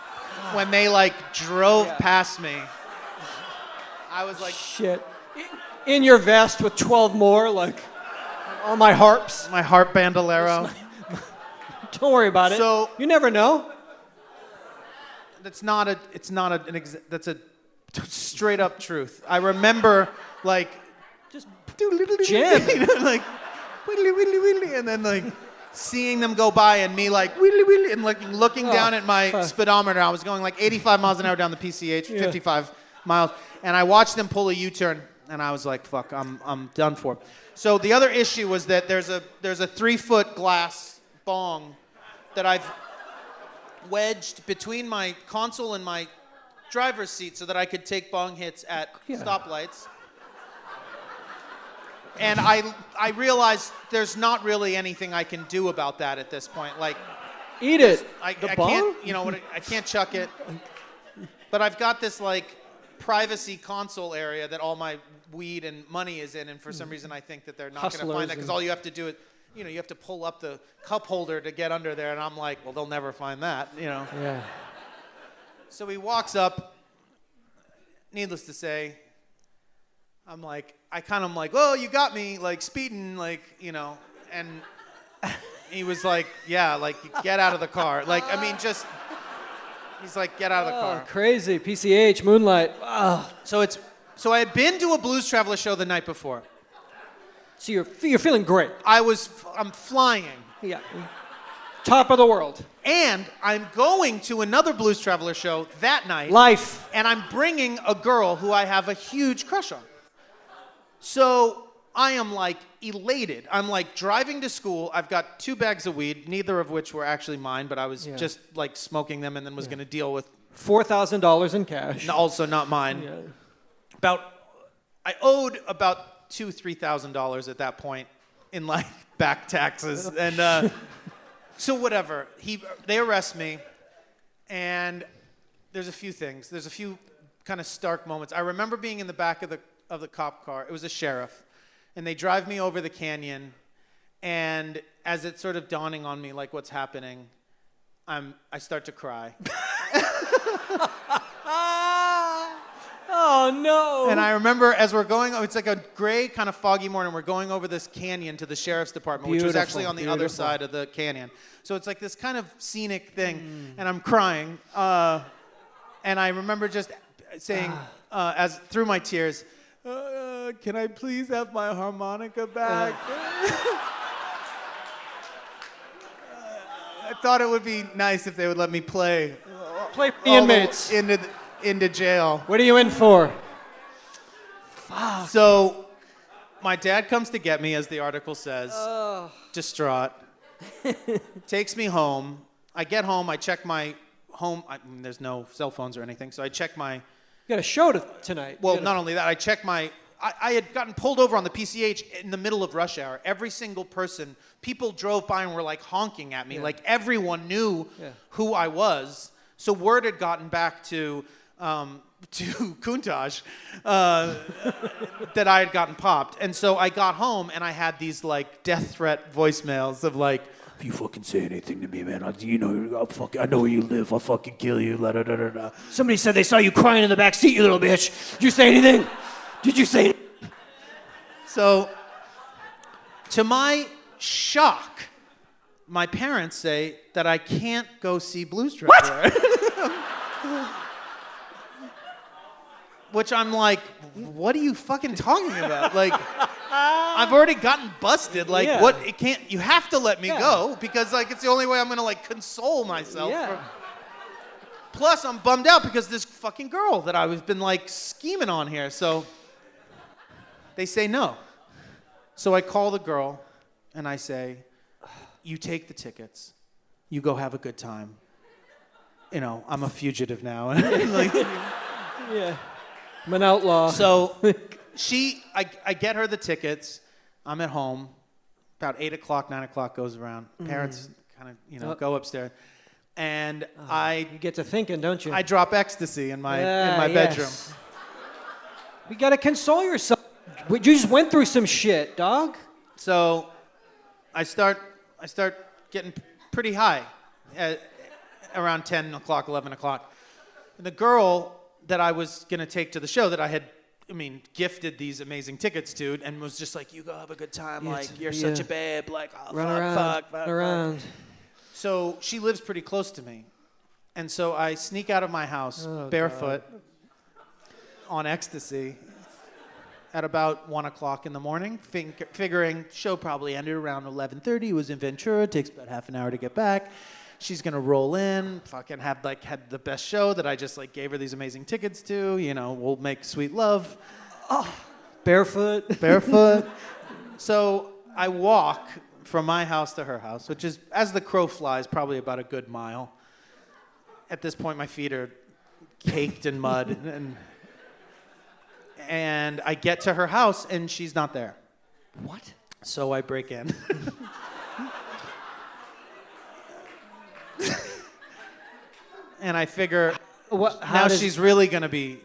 when they like drove past me. I was like, Shit. In your vest with 12 more, like, on my harps. my harp bandolero. Don't worry about it. So- You never know. That's not a. It's not a. That's a straight up truth. I remember like Just jam, like whittly whittly whittly, and then like seeing them go by and me like whittly whittly, and like looking down at my speedometer. I was going like 85 miles an hour down the PCH, 55 miles, and I watched them pull a U-turn, and I was like, "Fuck, I'm done for." So the other issue was that there's a 3-foot glass bong that I've wedged between my console and my driver's seat so that I could take bong hits at stoplights. And I realized there's not really anything I can do about that at this point. Like, Eat it. I bong? can't, you know, I can't chuck it. But I've got this like privacy console area that all my weed and money is in, and for some reason I think that they're not going to Hustlers find that because all you have to do is, you know, you have to pull up the cup holder to get under there, and I'm like, well, they'll never find that, you know. Yeah. So he walks up. Needless to say, I'm like, oh, you got me, like speeding, like, you know, and he was like, yeah, like get out of the car, like, I mean, just, he's like, get out of the car. Crazy. PCH, Moonlight. Oh. So I had been to a Blues Traveler show the night before. So you're feeling great. I'm flying. Yeah. Top of the world. And I'm going to another Blues Traveler show that night. Life. And I'm bringing a girl who I have a huge crush on. So I am like elated. I'm like driving to school. I've got 2 bags of weed, neither of which were actually mine, but I was just like smoking them and then was going to deal with. $4,000 in cash. Also not mine. Yeah. I owed about $2,000-$3,000 at that point in like back taxes. And so whatever. They arrest me, and there's a few things. There's a few kind of stark moments. I remember being in the back of the cop car. It was a sheriff, and they drive me over the canyon. And as it's sort of dawning on me, like what's happening, I start to cry. Oh, no. And I remember as we're going, it's like a gray kind of foggy morning. We're going over this canyon to the sheriff's department, which was actually on the other side of the canyon. So it's like this kind of scenic thing, and I'm crying. And I remember just saying, as through my tears, can I please have my harmonica back? I thought it would be nice if they would let me play. Play for the inmates. Into jail. What are you in for? So my dad comes to get me, as the article says, distraught, takes me home. I get home, I check my home. There's no cell phones or anything, so I check my... You got a show tonight. Well, not only that, I check my... I had gotten pulled over on the PCH in the middle of rush hour. Every single person, people drove by and were like honking at me. Like everyone knew who I was. So word had gotten back to Kuntaj that I had gotten popped. And so I got home and I had these like death threat voicemails of like, if you fucking say anything to me, man, I know where you live. I'll fucking kill you. La, da, da, da, da. Somebody said they saw you crying in the back seat, you little bitch. Did you say anything? Did you say anything? So, to my shock, my parents say that I can't go see Blues Traveler. Which I'm like, what are you fucking talking about? Like, I've already gotten busted. Like, what? It can't. You have to let me go because, like, it's the only way I'm gonna like console myself. Plus, I'm bummed out because this fucking girl that I've been like scheming on here. So they say no. So I call the girl and I say, "You take the tickets. You go have a good time. You know, I'm a fugitive now." Like, I'm an outlaw. so I get her the tickets. I'm at home, about 8 o'clock, 9 o'clock goes around. Parents kind of, go upstairs. And You get to thinking, don't you? I drop ecstasy in my bedroom. Yes. You gotta console yourself. You just went through some shit, dog. So I start getting pretty high at around 10 o'clock, 11 o'clock. And the girl that I was going to take to the show that I had, gifted these amazing tickets to and was just like, you go have a good time. You're such a babe. Like, oh, fuck. Around. So she lives pretty close to me. And so I sneak out of my house barefoot on ecstasy at about 1 o'clock in the morning, figuring show probably ended around 11:30. It was in Ventura. Takes about half an hour to get back. She's going to roll in, fucking had the best show that I just gave her these amazing tickets to. We'll make sweet love. Oh, barefoot. So I walk from my house to her house, which is, as the crow flies, probably about a good mile. At this point, my feet are caked in mud. And I get to her house, and she's not there. What? So I break in. And I figure she's really going to be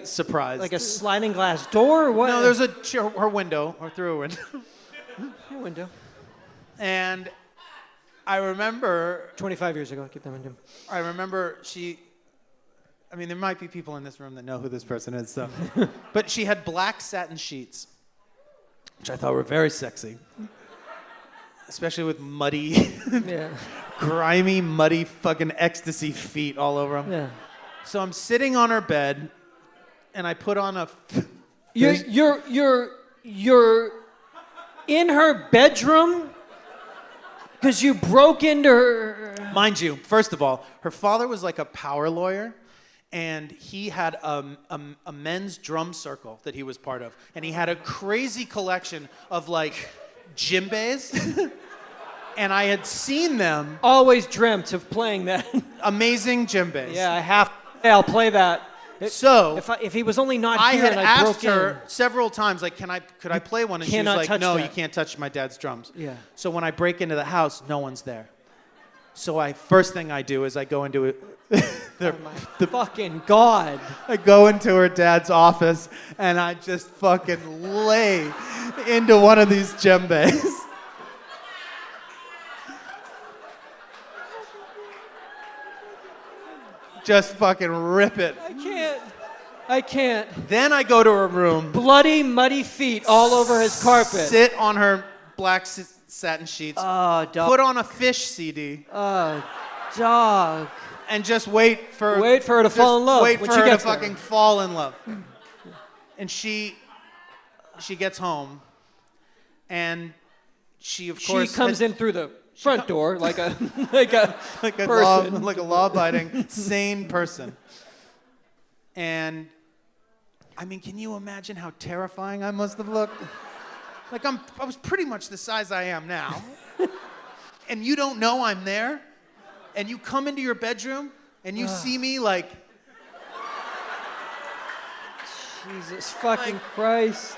surprised. Like a sliding glass door or what? No, there's her window, or through a window. Your window. And I remember... 25 years ago, keep that window. I remember there might be people in this room that know who this person is, so. But she had black satin sheets, which I thought were very sexy. Especially with muddy, grimy, muddy fucking ecstasy feet all over them. Yeah. So I'm sitting on her bed, and I put on a... You're in her bedroom because you broke into her... Mind you, first of all, her father was like a power lawyer, and he had a men's drum circle that he was part of. And he had a crazy collection of djembes. And I had seen them. Always dreamt of playing that. Amazing djembes. Yeah, I'll play that. If he was only not here and I broke in. I had asked her several times, could I play one? And she was like, no, you can't touch my dad's drums. Yeah. So when I break into the house, no one's there. So first thing I do is I go into it. Fucking God. I go into her dad's office and I just fucking lay into one of these djembes. Just fucking rip it. I can't. Then I go to her room. Bloody, muddy feet all over his carpet. Sit on her black satin sheets. Oh, dog. Put on a Fish CD. Oh, dog. And just wait for her to fall in love. Wait for her to fucking fall in love. And she gets home, and she of course comes in through the front door like a person. like a law-abiding, sane person. And can you imagine how terrifying I must have looked? I was pretty much the size I am now. And you don't know I'm there? And you come into your bedroom and you see me Jesus fucking Christ.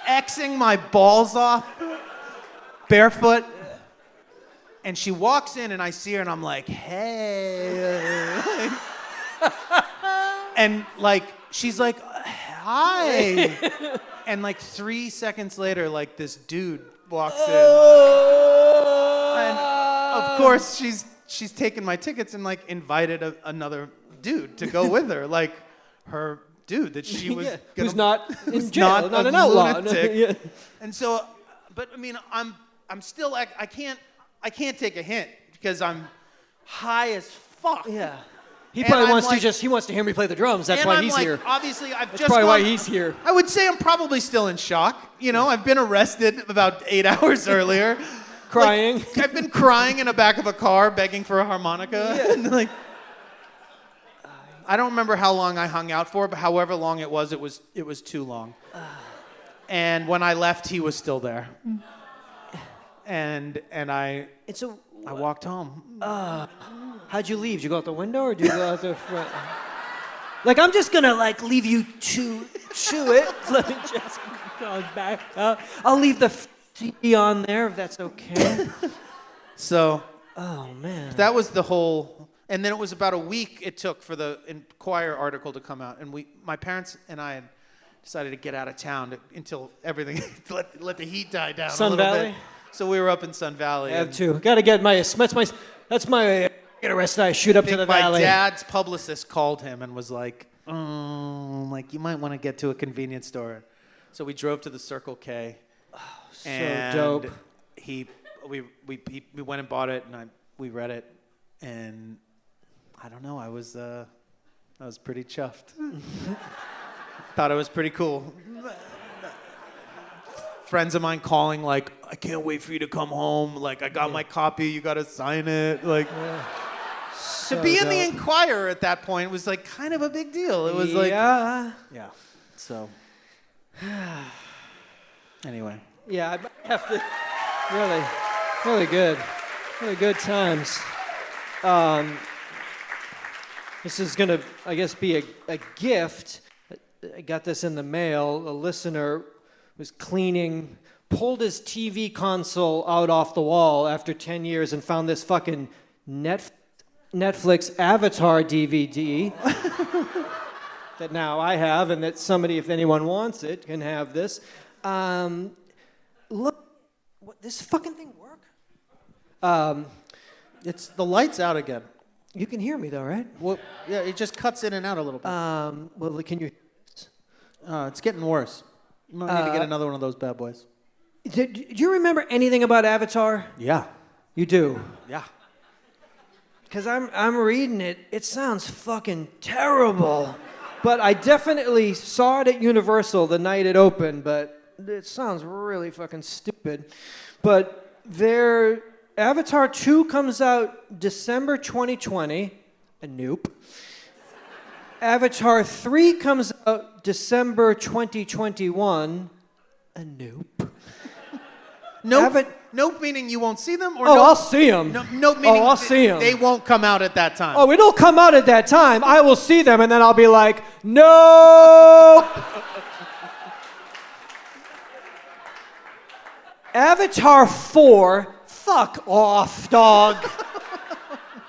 Xing my balls off, barefoot. And she walks in and I see her and I'm like, hey. And she's like, hi. And 3 seconds later, this dude walks in. And of course she's taken my tickets and invited another dude to go with her. Her dude that she was who's not in jail, not an outlaw. Lunatic. And so, but I'm still I can't take a hint because I'm high as fuck. Yeah. He probably wants to hear me play the drums. That's why he's here. Obviously, That's probably why he's here. I would say I'm probably still in shock. I've been arrested about 8 hours earlier. Crying. I've been crying in the back of a car, begging for a harmonica. Yeah. And I don't remember how long I hung out for, but however long it was too long. And when I left, he was still there. And I walked home. How'd you leave? Did you go out the window or did you go out the front? I'm just gonna leave you to chew it. Let me just go back up. I'll leave the CD on there if that's okay. So Oh, man. that was the whole, and then it was about a week it took for the Inquirer article to come out, and my parents and I had decided to get out of town until everything, let the heat die down Sun a little Valley? bit. So we were up in Sun Valley. I have to. Got to get that's my get arrested. I shoot up to the my valley. dad's publicist called him and was like, you might want to get to a convenience store. So we drove to the Circle K. So dope. We went and bought it, and we read it, and I don't know, I was pretty chuffed. Thought it was pretty cool. Friends of mine calling like, I can't wait for you to come home. Like, I got my copy, you got to sign it. Like, to be in the Inquirer at that point was like kind of a big deal. It was like, yeah. So, anyway. Yeah, I have to. Really good times. This is gonna, I guess, be a gift. I got this in the mail. A listener was cleaning, pulled his TV console out off the wall after 10 years and found this fucking Netflix Avatar DVD that now I have, and that somebody, if anyone wants it, can have this. Look, this fucking thing work? It's the light's out again. You can hear me though, right? Well, yeah, it just cuts in and out a little bit. Well, can you? It's getting worse. You might need to get another one of those bad boys. Do you remember anything about Avatar? Yeah. You do? Yeah. Because I'm reading it. It sounds fucking terrible. But I definitely saw it at Universal the night it opened, but it sounds really fucking stupid. But Avatar 2 comes out December 2020. Nope. Avatar 3 comes out December 2021. Nope. Nope meaning you won't see them? Or I'll see them. Nope meaning I'll see them. They won't come out at that time. Oh, it'll come out at that time. I will see them, and then I'll be like, nope. Avatar 4, fuck off, dog,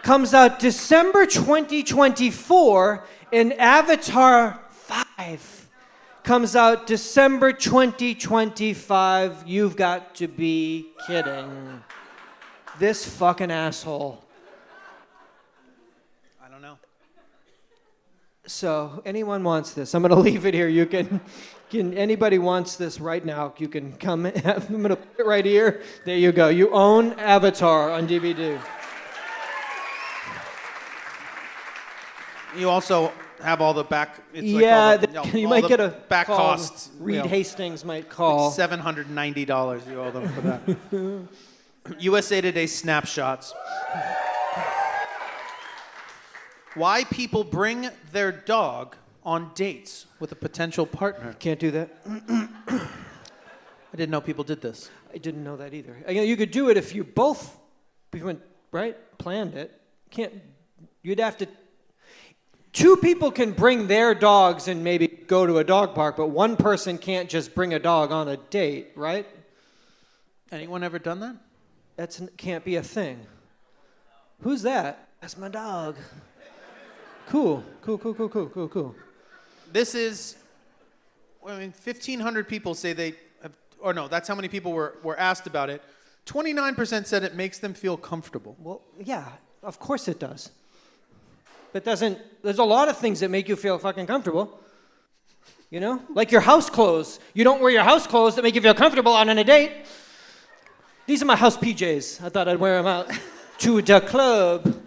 comes out December 2024, and Avatar 5 comes out December 2025. You've got to be kidding. This fucking asshole. I don't know. So, anyone wants this, I'm going to leave it here. You can anybody wants this right now, you can come. I'm going to put it right here. There you go. You own Avatar on DVD. You also have all the back. It's Yeah, like all you all might the get a back call. costs. Reed Hastings might call. $790 you owe them for that. USA Today snapshots. Why people bring their dog on dates with a potential partner. Can't do that. I didn't know people did this. I didn't know that either. You could do it if you both planned it. You'd have to. Two people can bring their dogs and maybe go to a dog park, but one person can't just bring a dog on a date, right? Anyone ever done that? That can't be a thing. Who's that? That's my dog. Cool. This is, 1,500 people say they have, or no, that's how many people were asked about it. 29% said it makes them feel comfortable. Well, yeah, of course it does. But there's a lot of things that make you feel fucking comfortable. You know? Like your house clothes. You don't wear your house clothes that make you feel comfortable on a date. These are my house PJs. I thought I'd wear them out to the club.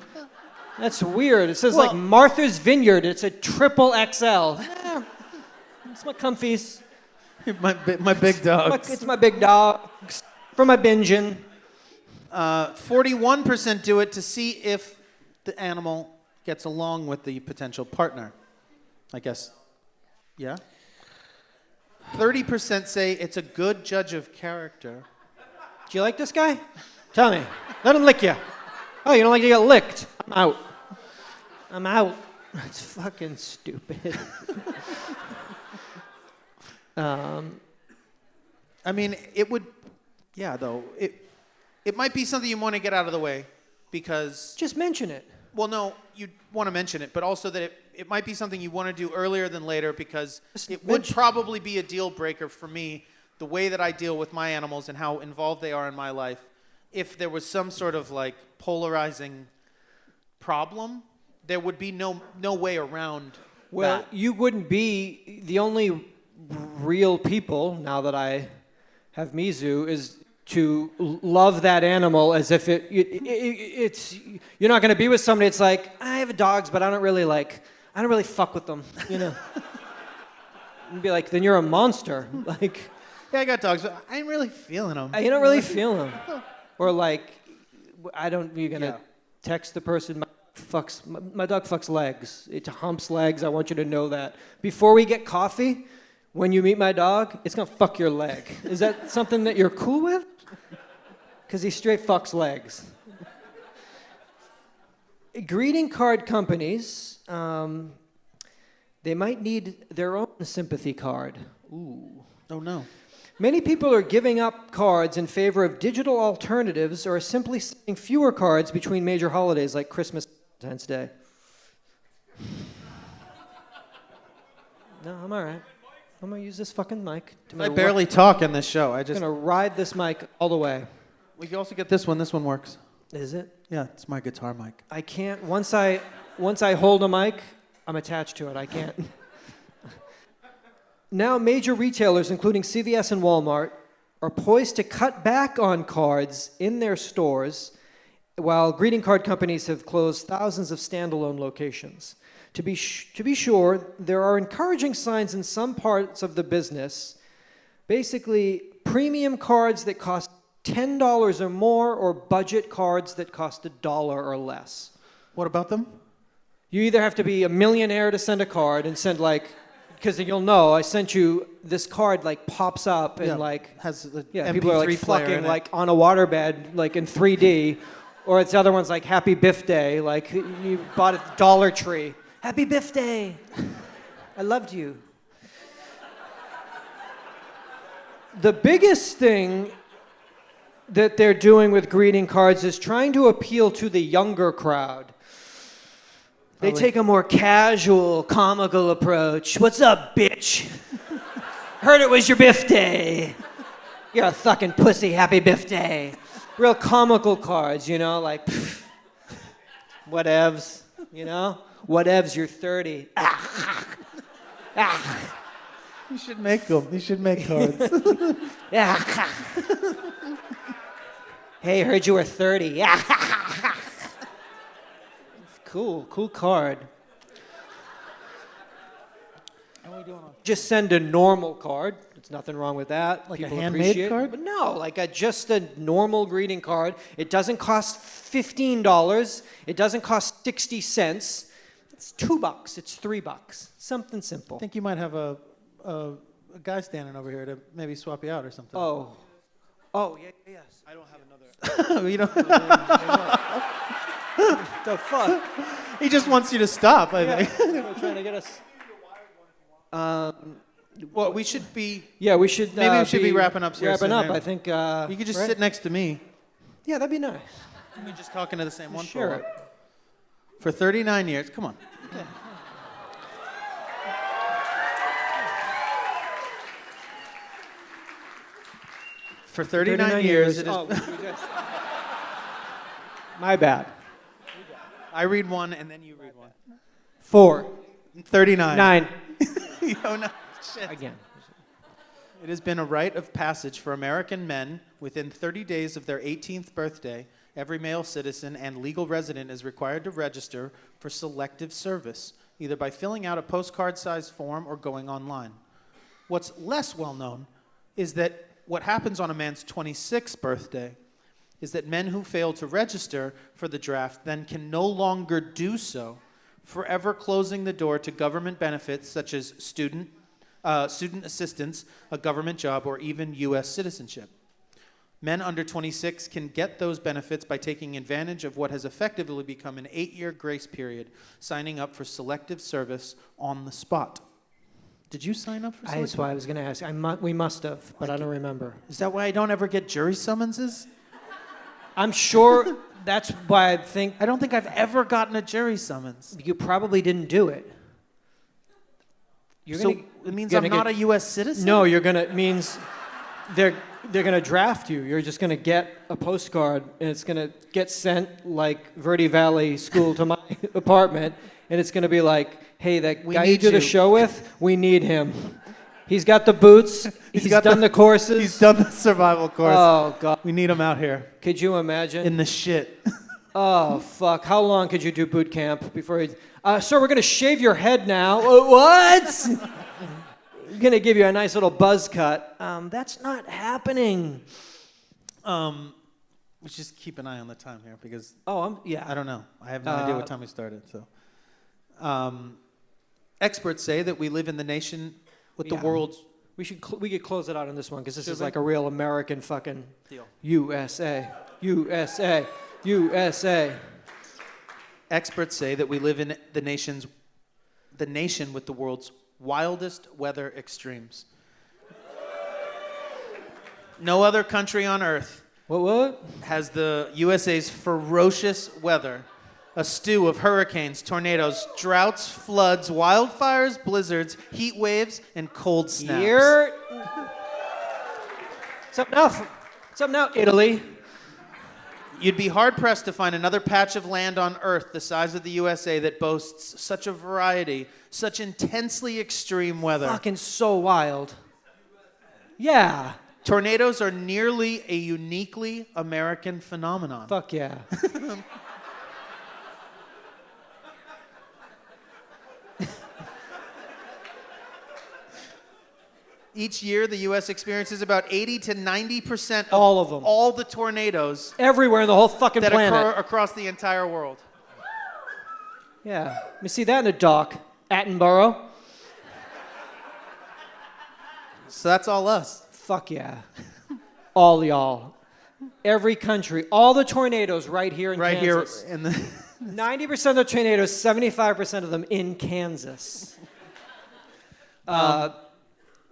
That's weird. It says like Martha's Vineyard. It's a triple XL. Yeah, it's my comfies. my big dogs. It's my big dog for my binging. 41% do it to see if the animal gets along with the potential partner. I guess, yeah. 30% say it's a good judge of character. Do you like this guy? Tell me. Let him lick you. Oh, you don't like to get licked? I'm out. That's fucking stupid. I mean, it would, yeah, though. It might be something you want to get out of the way because, Just mention it. well, no, you want to mention it, but also that it might be something you want to do earlier than later because it would probably be a deal breaker for me, the way that I deal with my animals and how involved they are in my life. If there was some sort of like polarizing problem, there would be no way around Well, that. you wouldn't be the only real people, now that I have Mizu, is to love that animal as if it's you're not going to be with somebody. It's like, I have dogs, but I don't really fuck with them, you know. And be like, then you're a monster. Like, Yeah, I got dogs, but I ain't really feeling them. you don't really feel them. Or like, you're going to text the person, my dog fucks legs. It humps legs. I want you to know that. Before we get coffee, when you meet my dog, it's going to fuck your leg. Is that something that you're cool with? Because he straight fucks legs. Greeting card companies, they might need their own sympathy card. Ooh. Oh, no. Many people are giving up cards in favor of digital alternatives or simply sending fewer cards between major holidays like Christmas and Valentine's Day. No, I'm all right. I'm going to use this fucking mic. I barely talk in this show. I'm going to ride this mic all the way. We can also get this one. This one works. Is it? Yeah, it's my guitar mic. I can't. Once I hold a mic, I'm attached to it. I can't. Now, major retailers, including CVS and Walmart, are poised to cut back on cards in their stores, while greeting card companies have closed thousands of standalone locations. To be sure, there are encouraging signs in some parts of the business. Basically, premium cards that cost $10 or more, or budget cards that cost $1 or less. What about them? You either have to be a millionaire to send a card and send because you'll know I sent you this card, pops up and has the people are MP3 player fucking in it. on a waterbed in 3D, or it's the other one's Happy Biff Day, you bought at the Dollar Tree. Happy Biff Day. I loved you. The biggest thing that they're doing with greeting cards is trying to appeal to the younger crowd. They take a more casual, comical approach. What's up, bitch? Heard it was your Biff Day. You're a fucking pussy, happy Biff Day. Real comical cards, pff, whatevs, Whatevs, you're 30. You should make them. You should make cards. Hey, heard you were 30. Cool card. Just send a normal card. There's nothing wrong with that. Like People a handmade appreciate it. card? But no, just a normal greeting card. It doesn't cost $15. It doesn't cost 60 cents. It's $2. It's $3. Something simple. I think you might have a guy standing over here to maybe swap you out or something. Oh, yes. I don't have another. You don't. The fuck? He just wants you to stop, I think. They're trying to get us. Well, we should be. Yeah, we should. Maybe we should be wrapping up here Wrapping soon, up, yeah. I think. You could just right? sit next to me. Yeah, that'd be nice. We're just talking to the same one Sure. for 39 years. Come on. For 39 years, it is. Oh, my bad. I read one and then you read one. 4. 39. 9. Yo, no, shit. Again. It has been a rite of passage for American men within 30 days of their 18th birthday. Every male citizen and legal resident is required to register for selective service, either by filling out a postcard-sized form or going online. What's less well known is that what happens on a man's 26th birthday is that men who fail to register for the draft then can no longer do so, forever closing the door to government benefits such as student assistance, a government job, or even U.S. citizenship. Men under 26 can get those benefits by taking advantage of what has effectively become an 8-year grace period, signing up for selective service on the spot. Did you sign up for That's something? why I was going to ask. We must have, but I don't remember. Is that why I don't ever get jury summonses? I'm sure that's why I think I don't think I've ever gotten a jury summons. you probably didn't do it. So it means I'm not a U.S. citizen? No, you're gonna means they're gonna draft you. You're just gonna get a postcard, and it's gonna get sent like Verde Valley School to my apartment, and it's gonna be like, hey, that guy you need do the you. show with, we need him. He's got the boots. He's done the courses. He's done the survival course. Oh God, We need him out here could you imagine? in the shit. Oh fuck! How long could you do boot camp before you? Sir, we're gonna shave your head now. What? We're gonna give you a nice little buzz cut. That's not happening. We should just keep an eye on the time here because Yeah. I don't know. I have no idea what time we started. So, experts say that we live in the nation with the Yeah. world's We could close it out on this one because this Should is we? like a real American fucking deal. USA, USA, USA. Experts say that we live in the nation with the world's wildest weather extremes. No other country on earth What? has the USA's ferocious weather, a stew of hurricanes, tornadoes, droughts, floods, wildfires, blizzards, heat waves, and cold snaps. Here. Something now, Italy. You'd be hard-pressed to find another patch of land on Earth the size of the USA that boasts such a variety, such intensely extreme weather. Fucking so wild. Yeah. Tornadoes are nearly a uniquely American phenomenon. Fuck yeah. Each year, the U.S. experiences about 80 to 90% of All of them. all the tornadoes Everywhere in the whole fucking that planet. occur across the entire world. Yeah. You see that in a dock. Attenborough. So that's all us. Fuck yeah. All y'all. Every country. All the tornadoes right here in Right Kansas. here in the 90% of the tornadoes, 75% of them in Kansas.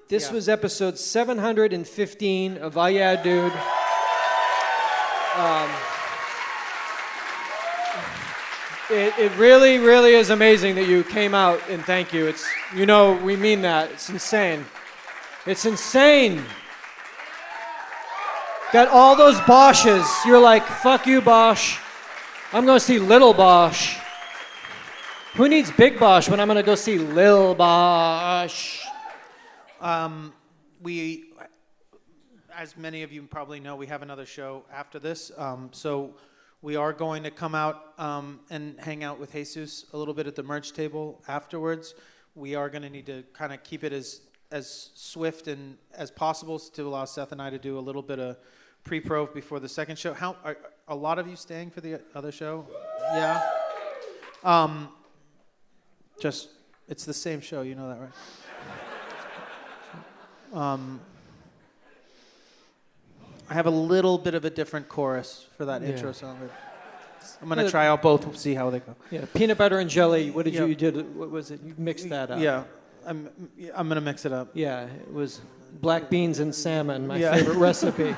This yeah. was episode 715 of UhhYeahDude. It really, really is amazing that you came out, and thank you. It's, we mean that. It's insane. It's insane. Got all those Bosches. You're like, fuck you, Bosch. I'm going to see Little Bosch. Who needs Big Bosch when I'm going to go see Lil Bosch? We, as many of you probably know, we have another show after this. So we are going to come out and hang out with Jesus a little bit at the merch table afterwards. We are going to need to kind of keep it as swift and as possible to allow Seth and I to do a little bit of pre-pro before the second show. How are a lot of you staying for the other show? Yeah. Just it's the same show, you know that, right? I have a little bit of a different chorus for that intro song. I'm gonna try out both, see how they go. Yeah, peanut butter and jelly. What did Yeah. you did? What was it? You mixed that up. Yeah, I'm gonna mix it up. Yeah, it was black beans and salmon, my Yeah. favorite recipe.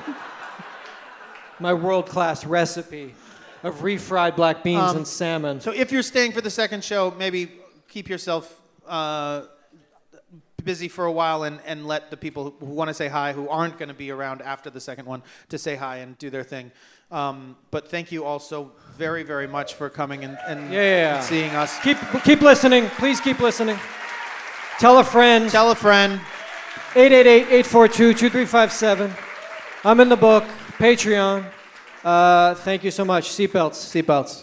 My world-class recipe of refried black beans and salmon. So if you're staying for the second show, maybe keep yourself busy for a while and let the people who want to say hi, who aren't going to be around after the second one, to say hi and do their thing. But thank you all so very, very much for coming and seeing us. Keep listening. Please keep listening. Tell a friend. Tell a friend. 888-842-2357. I'm in the book. Patreon. Thank you so much. Seatbelts. Seatbelts.